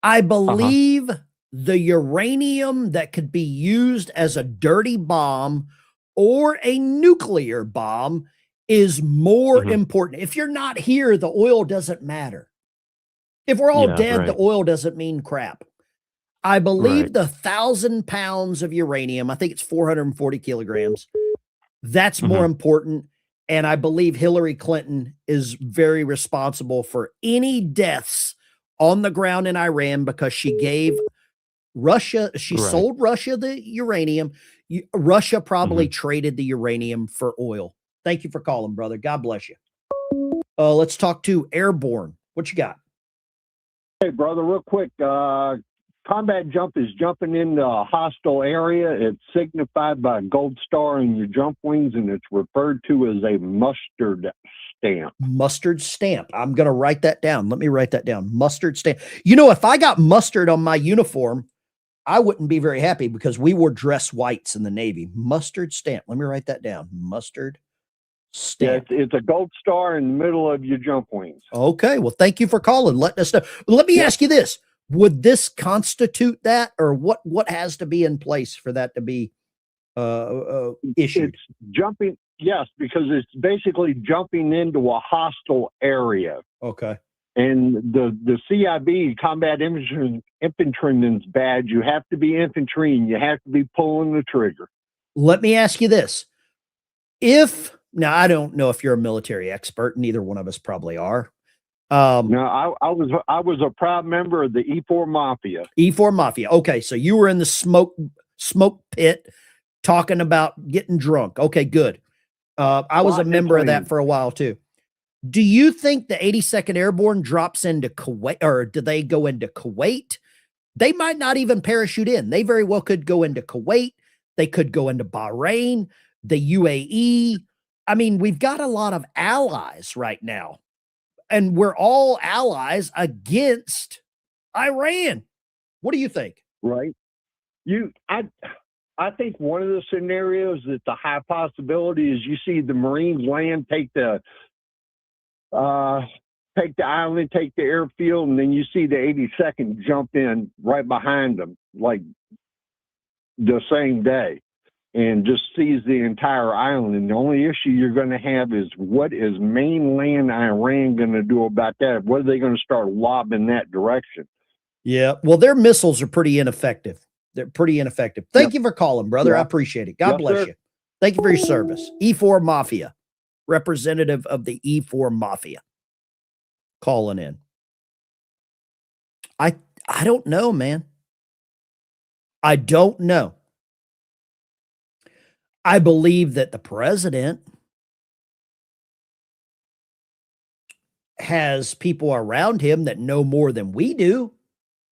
I believe the uranium that could be used as a dirty bomb or a nuclear bomb is more important. If you're not here, the oil doesn't matter. If we're all dead, the oil doesn't mean crap. I believe the 1,000 pounds of uranium, I think it's 440 kilograms, that's more important. And I believe Hillary Clinton is very responsible for any deaths on the ground in Iran because she gave Russia, she sold Russia the uranium. Russia probably traded the uranium for oil. Thank you for calling, brother. God bless you. Let's talk to Airborne. What you got? Hey, brother, real quick. Combat jump is jumping into a hostile area. It's signified by a gold star in your jump wings, and it's referred to as a mustard stamp. Mustard stamp. I'm going to write that down. Let me write that down. Mustard stamp. You know, if I got mustard on my uniform, I wouldn't be very happy because we wore dress whites in the Navy. Mustard stamp. Let me write that down. Mustard stamp. Yeah, it's a gold star in the middle of your jump wings. Okay. Well, thank you for calling. Letting us know. Let me ask you this. Would this constitute that, or what has to be in place for that to be issued? It's jumping. Yes, because it's basically jumping into a hostile area. Okay. And the CIB, Combat Infantryman's badge, you have to be infantry and you have to be pulling the trigger. Let me ask you this. Now, I don't know if you're a military expert. Neither one of us probably are. No, I was a proud member of the E4 Mafia. E4 Mafia. Okay, so you were in the smoke pit talking about getting drunk. Okay, good. I was a member of that for a while too. Do you think the 82nd Airborne drops into Kuwait, or do they go into Kuwait? They might not even parachute in. They very well could go into Kuwait. They could go into Bahrain, the UAE. I mean, we've got a lot of allies right now. And we're all allies against Iran. What do you think? Right. I think one of the scenarios that's a high possibility is you see the Marines land, take the island, take the airfield, and then you see the 82nd jump in right behind them, like the same day, and just seize the entire island. And the only issue you're going to have is, what is mainland Iran going to do about that? What are they going to start lobbing that direction? Yeah. Well, their missiles are pretty ineffective. They're pretty ineffective. Thank you for calling, brother. I appreciate it. God bless you. Thank you for your service. E4 Mafia, representative of the E4 Mafia, calling in. I don't know, man. I don't know. I believe that the president has people around him that know more than we do.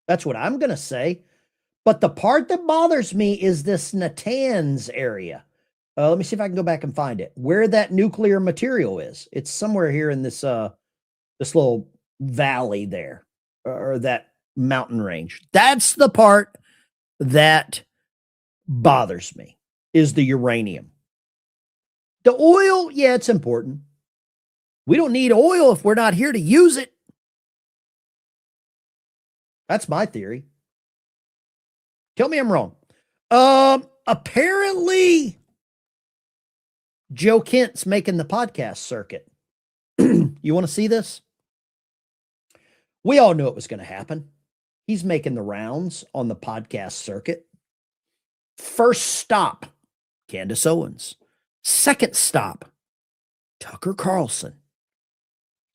That's what I'm going to say. But the part that bothers me is this Natanz area. Let me see if I can go back and find it. Where that nuclear material is. It's somewhere here in this this little valley there, or that mountain range. That's the part that bothers me, is the uranium. The oil, yeah, it's important. We don't need oil if we're not here to use it. That's my theory. Tell me I'm wrong. Apparently, Joe Kent's making the podcast circuit. You want to see this? We all knew it was going to happen. He's making the rounds on the podcast circuit. First stop, Candace Owens. Second stop, Tucker Carlson.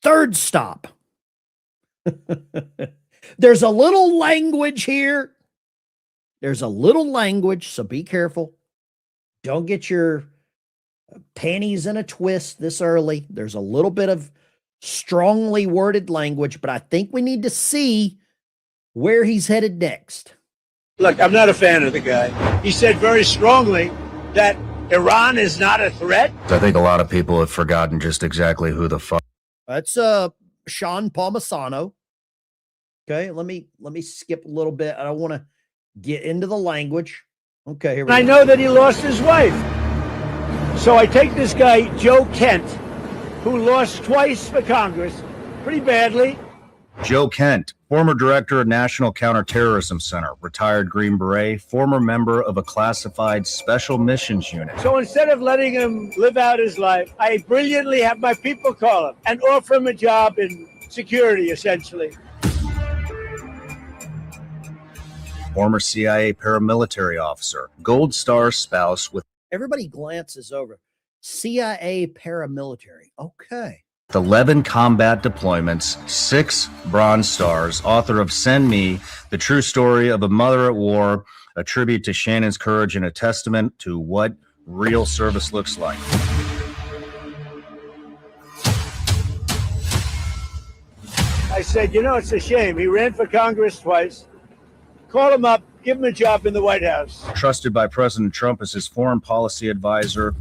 Third stop. There's a little language here. There's a little language, so be careful. Don't get your panties in a twist this early. There's a little bit of strongly worded language, but I think we need to see where he's headed next. Look, I'm not a fan of the guy. He said very strongly that Iran is not a threat. I think a lot of people have forgotten just exactly who the fuck. That's Sean Palmisano. Okay, let me skip a little bit. I don't want to get into the language. Okay, here we go. I know that he lost his wife. So I take this guy, Joe Kent, who lost twice for Congress, pretty badly. Joe Kent, former director of National Counterterrorism Center, retired Green Beret, former member of a classified special missions unit. So instead of letting him live out his life, I brilliantly have my people call him and offer him a job in security, essentially. Former CIA paramilitary officer, Gold Star spouse with Everybody glances over. CIA paramilitary. Okay. 11 combat deployments, 6 Bronze Stars, author of Send Me, The True Story of a Mother at War, a tribute to Shannon's courage and a testament to what real service looks like. I said, it's a shame. He ran for Congress twice. Call him up, give him a job in the White House. Trusted by President Trump as his foreign policy advisor.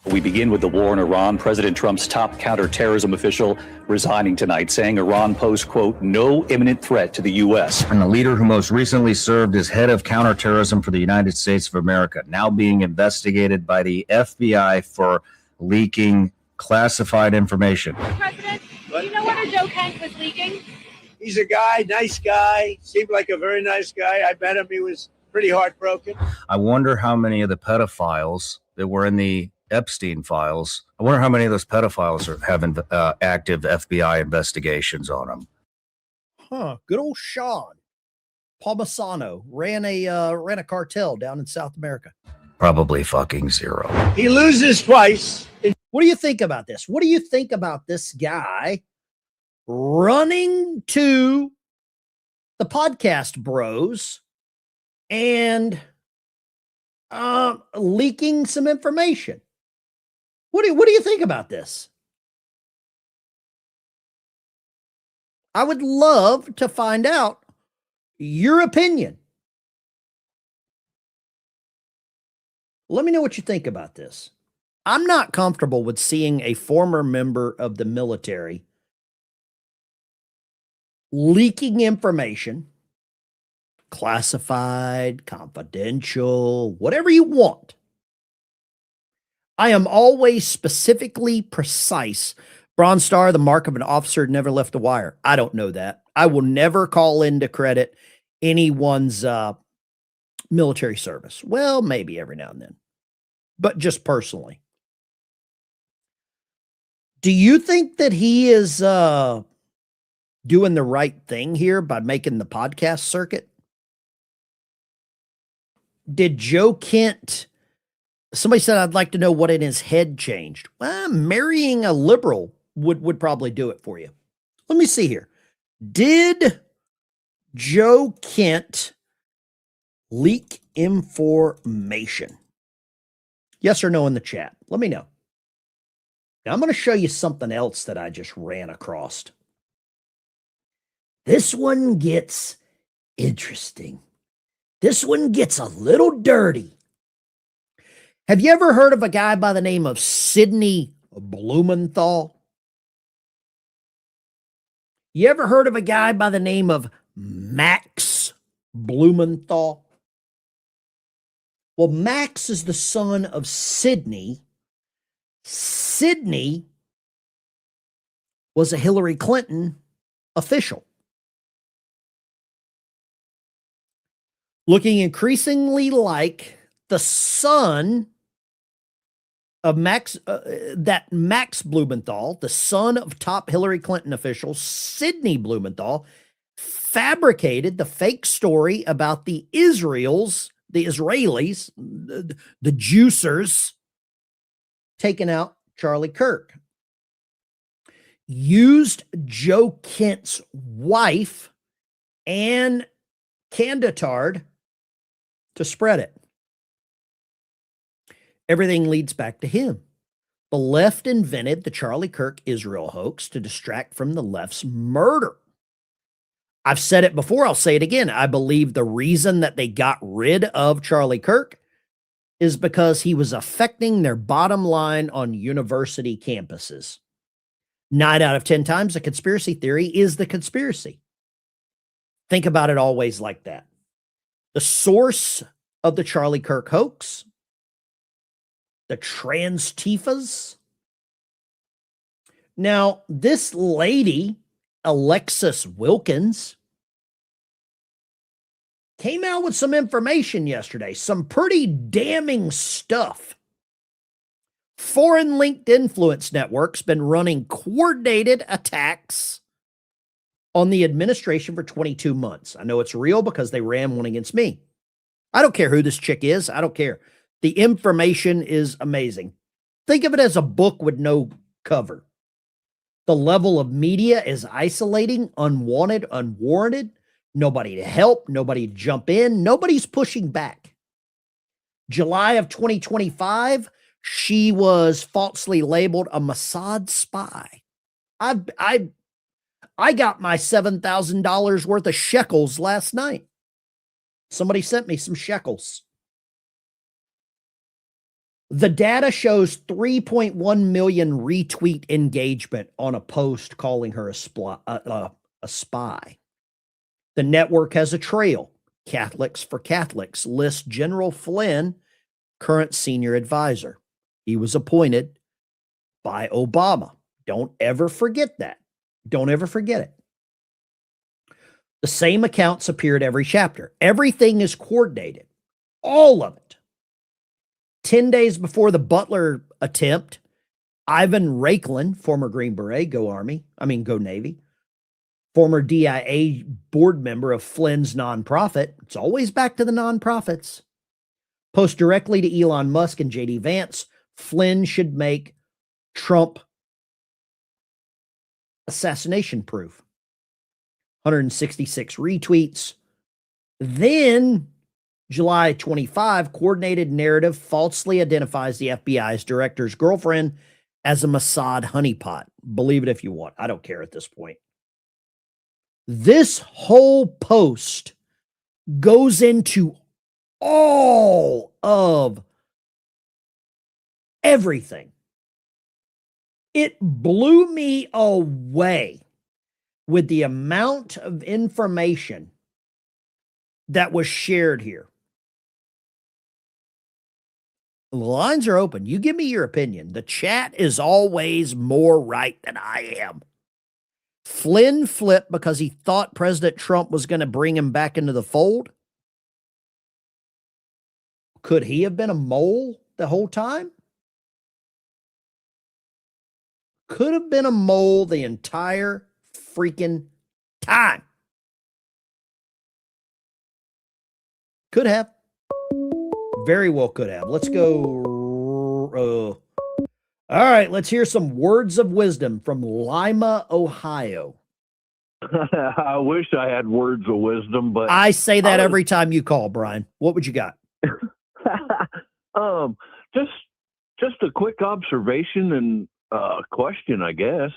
We begin with the war in Iran. President Trump's top counterterrorism official resigning tonight, saying Iran posed, quote, no imminent threat to the U.S. And the leader who most recently served as head of counterterrorism for the United States of America, now being investigated by the FBI for leaking classified information. President, do you know whether Joe Kent was leaking? He's a guy, nice guy, seemed like a very nice guy. I met him. He was pretty heartbroken. I wonder how many of the pedophiles that were in the Epstein files, I wonder how many of those pedophiles are having active FBI investigations on them. Huh. Good old Sean Palmisano ran a cartel down in South America. Probably fucking zero. He loses twice. What do you think about this? What do you think about this guy running to the podcast bros and leaking some information? What do you think about this? I would love to find out your opinion. Let me know what you think about this. I'm not comfortable with seeing a former member of the military leaking information, classified, confidential, whatever you want. I am always specifically precise. Bronze Star, the mark of an officer never left the wire. I don't know that. I will never call into credit anyone's military service. Well, maybe every now and then, but just personally. Do you think that he is doing the right thing here by making the podcast circuit? Did Joe Kent, somebody said, I'd like to know what in his head changed. Well, marrying a liberal would probably do it for you. Let me see here. Did Joe Kent leak information? Yes or no in the chat. Let me know. Now I'm going to show you something else that I just ran across. This one gets interesting. This one gets a little dirty. Have you ever heard of a guy by the name of Sidney Blumenthal? You ever heard of a guy by the name of Max Blumenthal? Well, Max is the son of Sidney. Sidney was a Hillary Clinton official. Looking increasingly like the son of Max Blumenthal, the son of top Hillary Clinton official Sidney Blumenthal, fabricated the fake story about the Israelis, the juicers, taking out Charlie Kirk. Used Joe Kent's wife, Ann Canditard, to spread it. Everything leads back to him. The left invented the Charlie Kirk Israel hoax to distract from the left's murder. I've said it before, I'll say it again. I believe the reason that they got rid of Charlie Kirk is because he was affecting their bottom line on university campuses. 9 out of 10 times, a conspiracy theory is the conspiracy. Think about it always like that. The source of the Charlie Kirk hoax, the Trans-Tifas. Now, this lady, Alexis Wilkins, came out with some information yesterday, some pretty damning stuff. Foreign linked influence networks been running coordinated attacks on the administration for 22 months. I know it's real because they ran one against me. I don't care who this chick is. I don't care. The information is amazing. Think of it as a book with no cover. The level of media is isolating, unwanted, unwarranted. Nobody to help, nobody to jump in, nobody's pushing back. July of 2025, she was falsely labeled a Mossad spy. I got my $7,000 worth of shekels last night. Somebody sent me some shekels. The data shows 3.1 million retweet engagement on a post calling her a spy. The network has a trail. Catholics for Catholics lists General Flynn, current senior advisor. He was appointed by Obama. Don't ever forget that. Don't ever forget it. The same accounts appear at every chapter. Everything is coordinated. All of it. 10 days before the Butler attempt, Ivan Raiklin, former Green Beret, go Navy, former DIA board member of Flynn's nonprofit, it's always back to the nonprofits, post directly to Elon Musk and JD Vance, Flynn should make Trump assassination proof. 166 retweets. Then, July 25, coordinated narrative falsely identifies the FBI's director's girlfriend as a Mossad honeypot. Believe it if you want. I don't care at this point. This whole post goes into all of everything. It blew me away with the amount of information that was shared here. The lines are open. You give me your opinion. The chat is always more right than I am. Flynn flipped because he thought President Trump was going to bring him back into the fold. Could he have been a mole the whole time? Could have been a mole the entire freaking time. Could have. Very well could have. Let's go. All right, let's hear some words of wisdom from Lima, Ohio. I wish I had words of wisdom, but I say that every time you call, Brian. What would you got? Just a quick observation and question, I guess.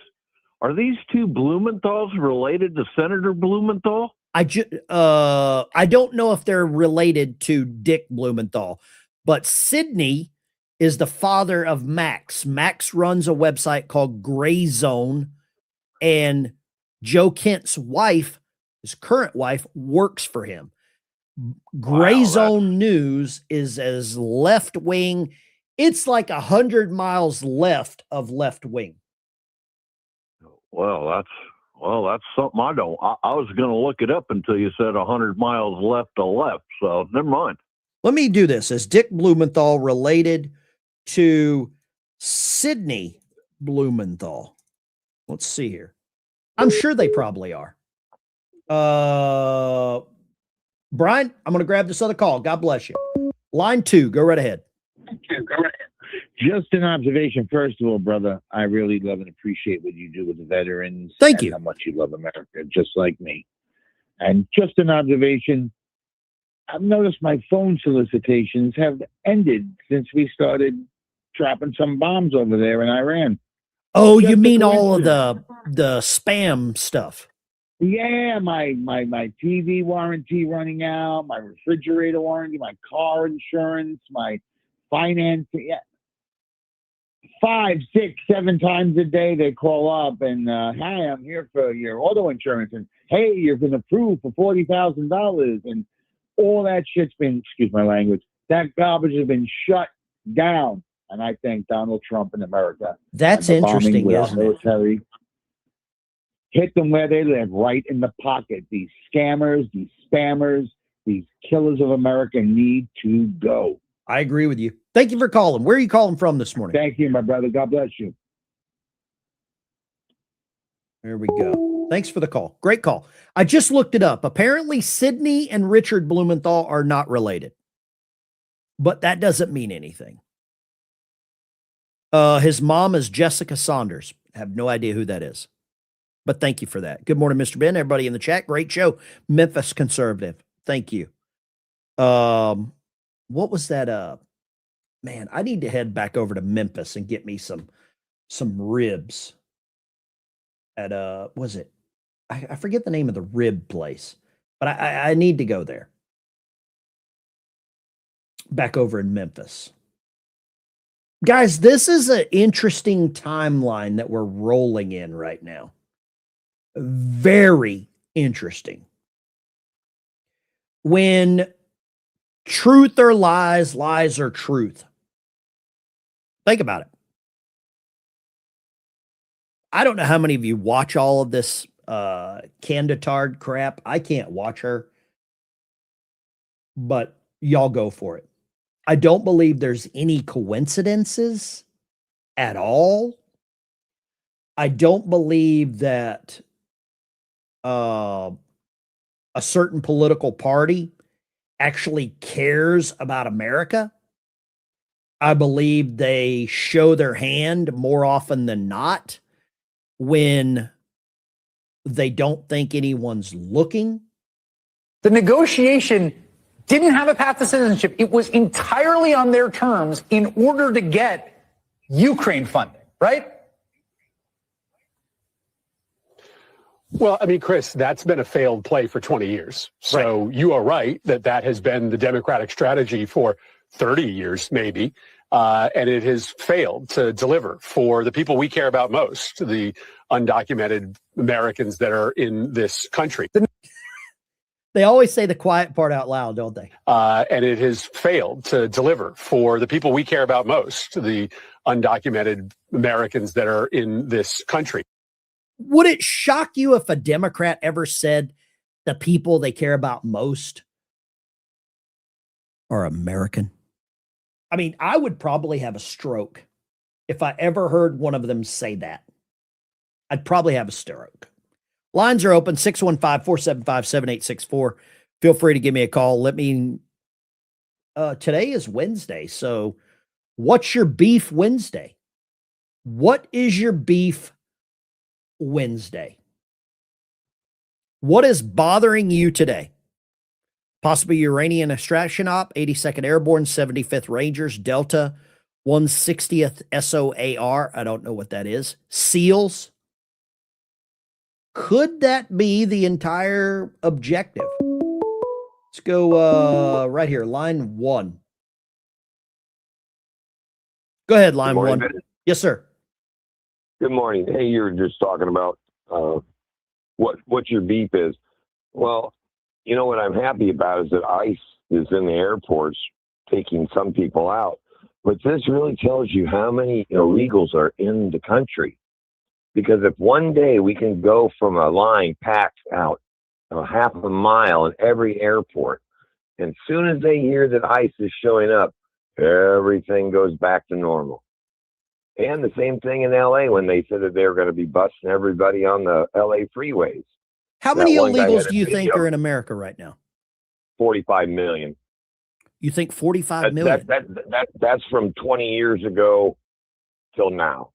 Are these two Blumenthals related to Senator Blumenthal? I don't know if they're related to Dick Blumenthal, but Sidney is the father of Max. Max runs a website called Gray Zone, and Joe Kent's wife, his current wife, works for him. Gray Zone News is as left wing. It's like 100 miles left of left wing. Well, Well, that's something I don't. I was going to look it up until you said 100 miles left to left. So never mind. Let me do this. Is Dick Blumenthal related to Sidney Blumenthal? Let's see here. I'm sure they probably are. Brian, I'm going to grab this other call. God bless you. Line 2, go right ahead. Just an observation. First of all, brother, I really love and appreciate what you do with the veterans. Thank you. How much you love America, just like me. And just an observation. I've noticed my phone solicitations have ended since we started dropping some bombs over there in Iran. Oh, you mean all of the spam stuff? Yeah, my TV warranty running out, my refrigerator warranty, my car insurance, my financing. Yeah. 5, 6, 7 times a day they call up and hi, I'm here for your auto insurance, and hey, you've been approved for $40,000, and all that shit's been, excuse my language, that garbage has been shut down. And I thank Donald Trump and America. That's and the bombing interesting, with our isn't it? military. Hit them where they live, right in the pocket. These scammers, these spammers, these killers of America need to go. I agree with you. Thank you for calling. Where are you calling from this morning? Thank you, my brother. God bless you. There we go. Thanks for the call. Great call. I just looked it up. Apparently, Sidney and Richard Blumenthal are not related, but that doesn't mean anything. His mom is Jessica Saunders. I have no idea who that is, but thank you for that. Good morning, Mr. Ben. Everybody in the chat. Great show. Memphis conservative. Thank you. What was that? Man, I need to head back over to Memphis and get me some ribs at was it? I forget the name of the rib place, but I need to go there. Back over in Memphis. Guys, this is an interesting timeline that we're rolling in right now. Very interesting. When truth or lies, lies or truth. Think about it. I don't know how many of you watch all of this Candidard crap. I can't watch her, but y'all go for it. I don't believe there's any coincidences at all. I don't believe that a certain political party actually cares about America. I believe they show their hand more often than not when they don't think anyone's looking. The negotiation didn't have a path to citizenship. It was entirely on their terms in order to get Ukraine funding, right? Well, I mean, Chris, that's been a failed play for 20 years. So you are right that has been the Democratic strategy for 30 years, maybe. And it has failed to deliver for the people we care about most, the undocumented Americans that are in this country. They always say the quiet part out loud, don't they? And it has failed to deliver for the people we care about most, the undocumented Americans that are in this country. Would it shock you if a Democrat ever said the people they care about most are American? I mean, I would probably have a stroke if I ever heard one of them say that. I'd probably have a stroke. Lines are open, 615-475-7864. Feel free to give me a call. Today is Wednesday, so what's your beef Wednesday? What is your beef Wednesday? What is bothering you today? Possibly Uranian extraction op, 82nd Airborne, 75th Rangers, Delta, 160th SOAR. I don't know what that is. SEALs. Could that be the entire objective? Let's go right here, line 1. Go ahead, line 1. Yes, sir. Good morning. Hey, you were just talking about what your beef is. Well, you know what I'm happy about is that ICE is in the airports taking some people out. But this really tells you how many illegals are in the country. Because if one day we can go from a line packed out a half a mile in every airport, and as soon as they hear that ICE is showing up, everything goes back to normal. And the same thing in LA when they said that they were going to be busting everybody on the LA freeways. How That many one guy illegals had a do you think video. are in America right now? 45 million. You think 45 million? That's from 20 years ago till now.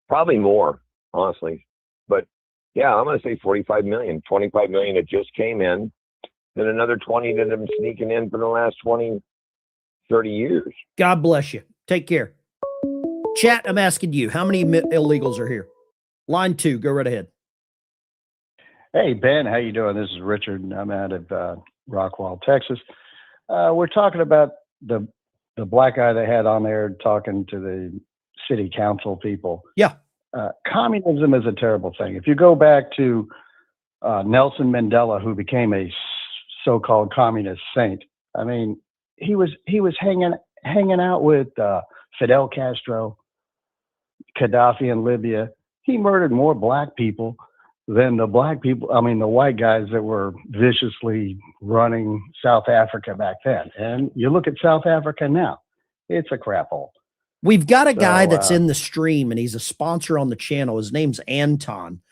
Probably more, honestly. But yeah, I'm going to say 45 million. 25 million that just came in. Then another 20 that have been sneaking in for the last 20, 30 years. God bless you. Take care. Chat, I'm asking you, how many illegals are here? Line 2, go right ahead. Hey, Ben, how you doing? This is Richard, and I'm out of Rockwall, Texas. We're talking about the black guy they had on there talking to the city council people. Yeah. Communism is a terrible thing. If you go back to Nelson Mandela, who became a so-called communist saint, I mean, he was hanging out with Fidel Castro, Gaddafi in Libya. He murdered more black people than the white guys that were viciously running South Africa back then. And you look at South Africa now, it's a crap hole. We've got a guy that's in the stream, and he's a sponsor on the channel. His name's Anton.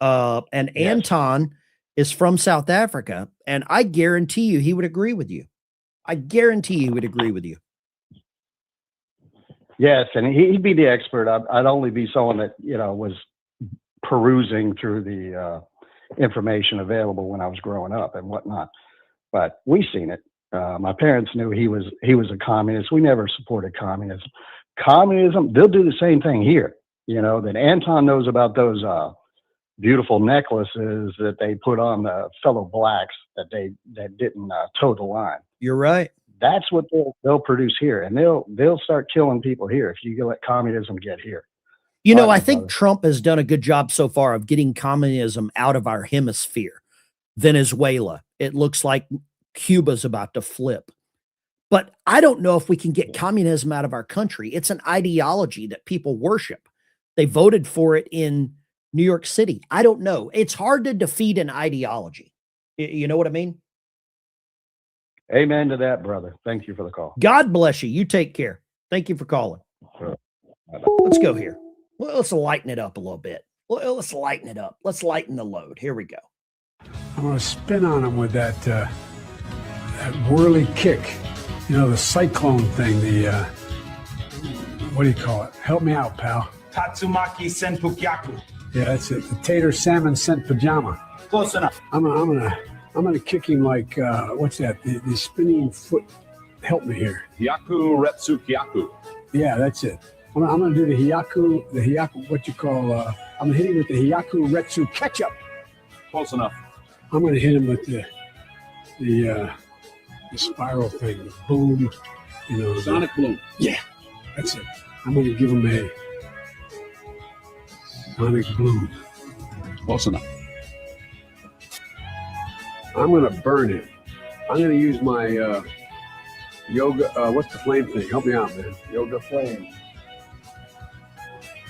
And Yes. Anton is from South Africa, and I guarantee you he would agree with you. I guarantee he would agree with you. Yes, and he'd be the expert. I'd only be someone that, was perusing through the information available when I was growing up and whatnot. But we've seen it. My parents knew he was a communist. We never supported communism. Communism, they'll do the same thing here. That Anton knows about those beautiful necklaces that they put on the fellow blacks that didn't toe the line. You're right. That's what they'll produce here, and they'll start killing people here if you let communism get here. I think Trump has done a good job so far of getting communism out of our hemisphere. Venezuela, it looks like Cuba's about to flip. But I don't know if we can get communism out of our country. It's an ideology that people worship. They voted for it in New York City. I don't know. It's hard to defeat an ideology. You know what I mean? Amen to that, brother. Thank you for the call. God bless you. You take care. Thank you for calling. Sure. Let's go here. Well, let's lighten it up a little bit. Let's lighten it up. Let's lighten the load. Here we go. I'm going to spin on him with that whirly kick. The cyclone thing, what do you call it? Help me out, pal. Tatsumaki Senpukyaku. Yeah, that's it. The tater salmon scent pajama. Close enough. I'm gonna kick him like what's that? The spinning foot. Help me here. Hyaku Retsukyaku. Yeah, that's it. I'm gonna do the hyaku. What you call? I'm gonna hit him with the hyaku retsu ketchup. Close enough. I'm gonna hit him with the spiral thing, the boom. Sonic boom. Yeah, that's it. I'm gonna give him a sonic boom. Close enough. I'm gonna burn him. I'm gonna use my yoga. What's the flame thing? Help me out, man. Yoga flame.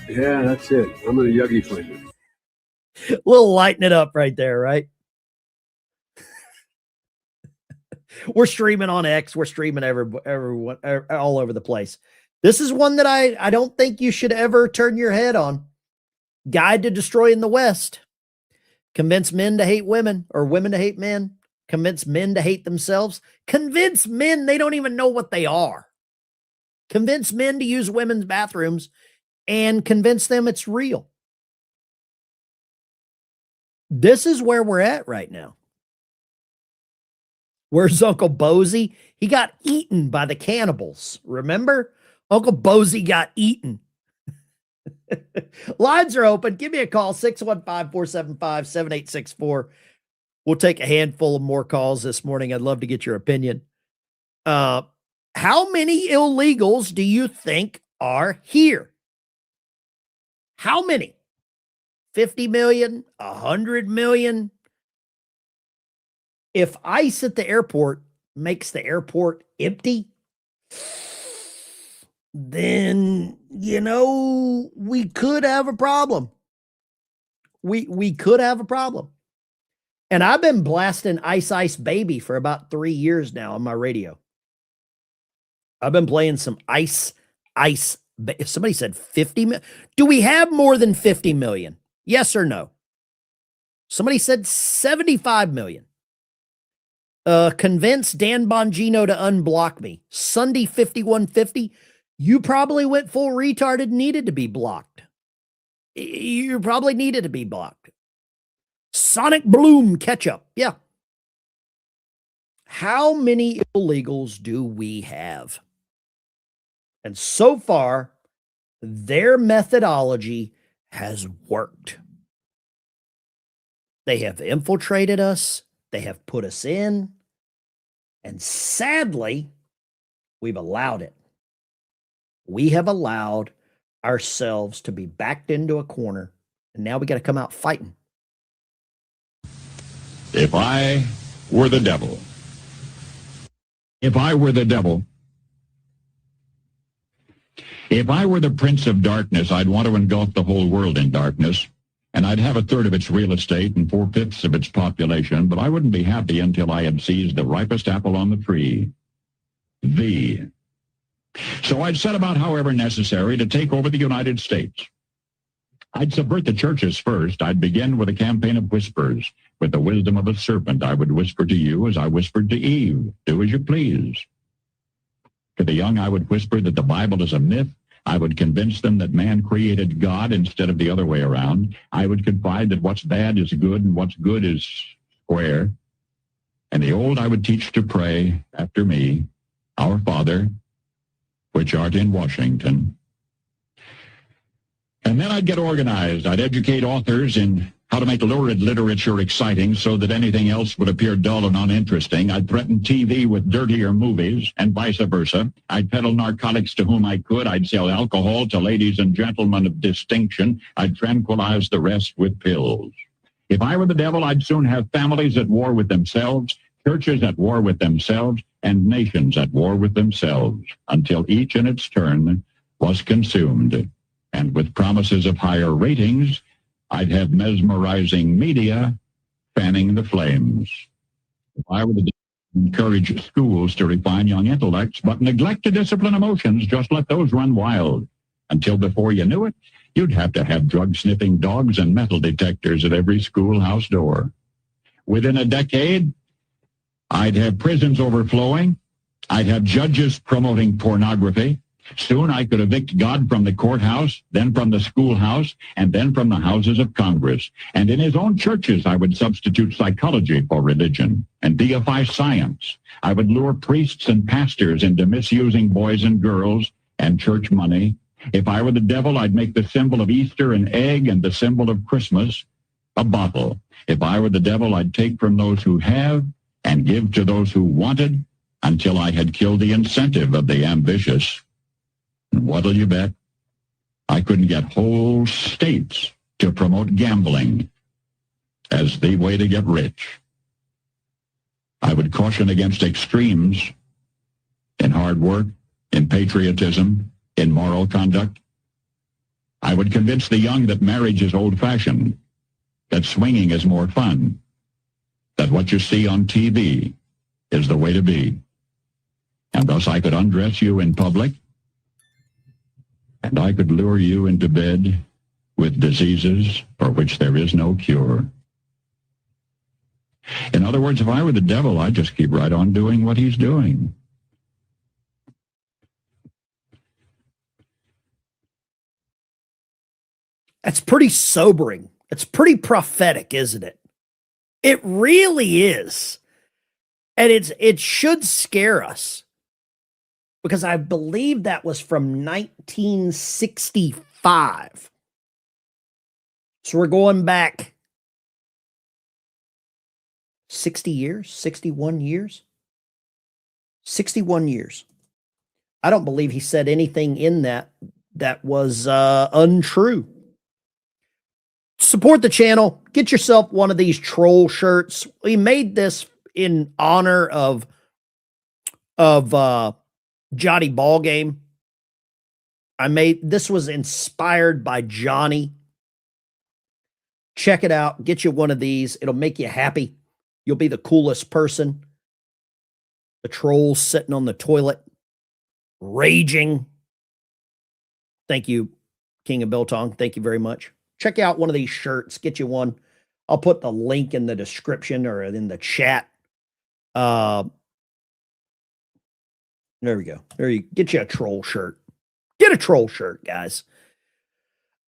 Yeah, that's it. I'm gonna Yuggy flame him. We'll lighten it up right there, right? We're streaming on X. We're streaming everyone all over the place. This is one that I don't think you should ever turn your head on. Guide to Destroying the West. Convince men to hate women or women to hate men. Convince men to hate themselves. Convince men they don't even know what they are. Convince men to use women's bathrooms and convince them it's real. This is where we're at right now. Where's Uncle Bozy? He got eaten by the cannibals. Remember? Uncle Bozy got eaten. Lines are open. Give me a call, 615-475-7864. We'll take a handful of more calls this morning. I'd love to get your opinion. How many illegals do you think are here? How many? 50 million? 100 million? If ICE at the airport makes the airport empty, then, we could have a problem. We could have a problem. And I've been blasting Ice Ice Baby for about 3 years now on my radio. I've been playing some Ice. If somebody said 50 million, do we have more than 50 million? Yes or no? Somebody said 75 million. Convince Dan Bongino to unblock me. Sunday 5150. You probably went full retard and needed to be blocked. You probably needed to be blocked. Sonic Bloom Ketchup. Yeah. How many illegals do we have? And so far, their methodology has worked. They have infiltrated us. They have put us in. And sadly, we've allowed it. We have allowed ourselves to be backed into a corner. And now we got to come out fighting. If I were the devil, if I were the devil, if I were the prince of darkness, I'd want to engulf the whole world in darkness, and I'd have 1/3 of its real estate and 4/5 of its population, but I wouldn't be happy until I had seized the ripest apple on the tree. So I'd set about, however necessary, to take over the United States. I'd subvert the churches first. I'd begin with a campaign of whispers. With the wisdom of a serpent, I would whisper to you as I whispered to Eve, do as you please. To the young, I would whisper that the Bible is a myth. I would convince them that man created God instead of the other way around. I would confide that what's bad is good and what's good is square. And the old I would teach to pray after me, Our Father, which art in Washington. And then I'd get organized. I'd educate authors in how to make lurid literature exciting so that anything else would appear dull and uninteresting. I'd threaten TV with dirtier movies and vice versa. I'd peddle narcotics to whom I could. I'd sell alcohol to ladies and gentlemen of distinction. I'd tranquilize the rest with pills. If I were the devil, I'd soon have families at war with themselves, churches at war with themselves, and nations at war with themselves, until each in its turn was consumed. And with promises of higher ratings, I'd have mesmerizing media fanning the flames. If I were the devil, I'd encourage schools to refine young intellects, but neglect to discipline emotions, just let those run wild. Until before you knew it, you'd have to have drug-sniffing dogs and metal detectors at every schoolhouse door. Within a decade, I'd have prisons overflowing. I'd have judges promoting pornography. Soon I could evict God from the courthouse, then from the schoolhouse, and then from the houses of Congress. And in his own churches, I would substitute psychology for religion and deify science. I would lure priests and pastors into misusing boys and girls and church money. If I were the devil, I'd make the symbol of Easter an egg and the symbol of Christmas a bottle. If I were the devil, I'd take from those who have and give to those who wanted until I had killed the incentive of the ambitious. And what'll you bet? I couldn't get whole states to promote gambling as the way to get rich. I would caution against extremes in hard work, in patriotism, in moral conduct. I would convince the young that marriage is old-fashioned, that swinging is more fun, that what you see on TV is the way to be. And thus I could undress you in public, and I could lure you into bed with diseases for which there is no cure. In other words, if I were the devil, I'd just keep right on doing what he's doing. That's pretty sobering. It's pretty prophetic, isn't it? It really is. And it should scare us, because I believe that was from 1965. So we're going back 60 years, 61 years, 61 years. I don't believe he said anything in that was untrue. Support the channel. Get yourself one of these troll shirts. We made this in honor of Johnny Ballgame. This was inspired by Johnny. Check it out. Get you one of these. It'll make you happy. You'll be the coolest person. The trolls sitting on the toilet, raging. Thank you, King of Biltong. Thank you very much. Check out one of these shirts. Get you one. I'll put the link in the description or in the chat. There we go. There you get you a troll shirt. Get a troll shirt, guys.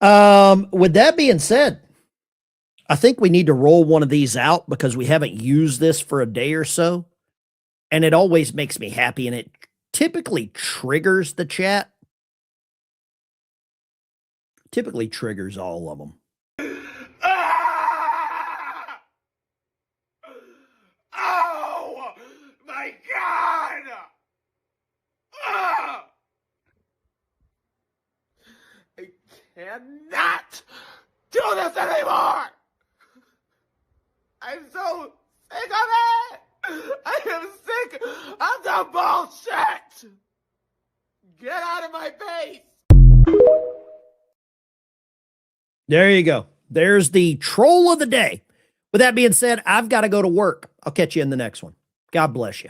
With that being said, I think we need to roll one of these out because we haven't used this for a day or so. And it always makes me happy, and it typically triggers the chat. Typically triggers all of them. Oh my God! I cannot do this anymore. I'm so sick of it. I am sick of the bullshit. Get out of my face. There you go. There's the troll of the day. With that being said, I've got to go to work. I'll catch you in the next one. God bless you.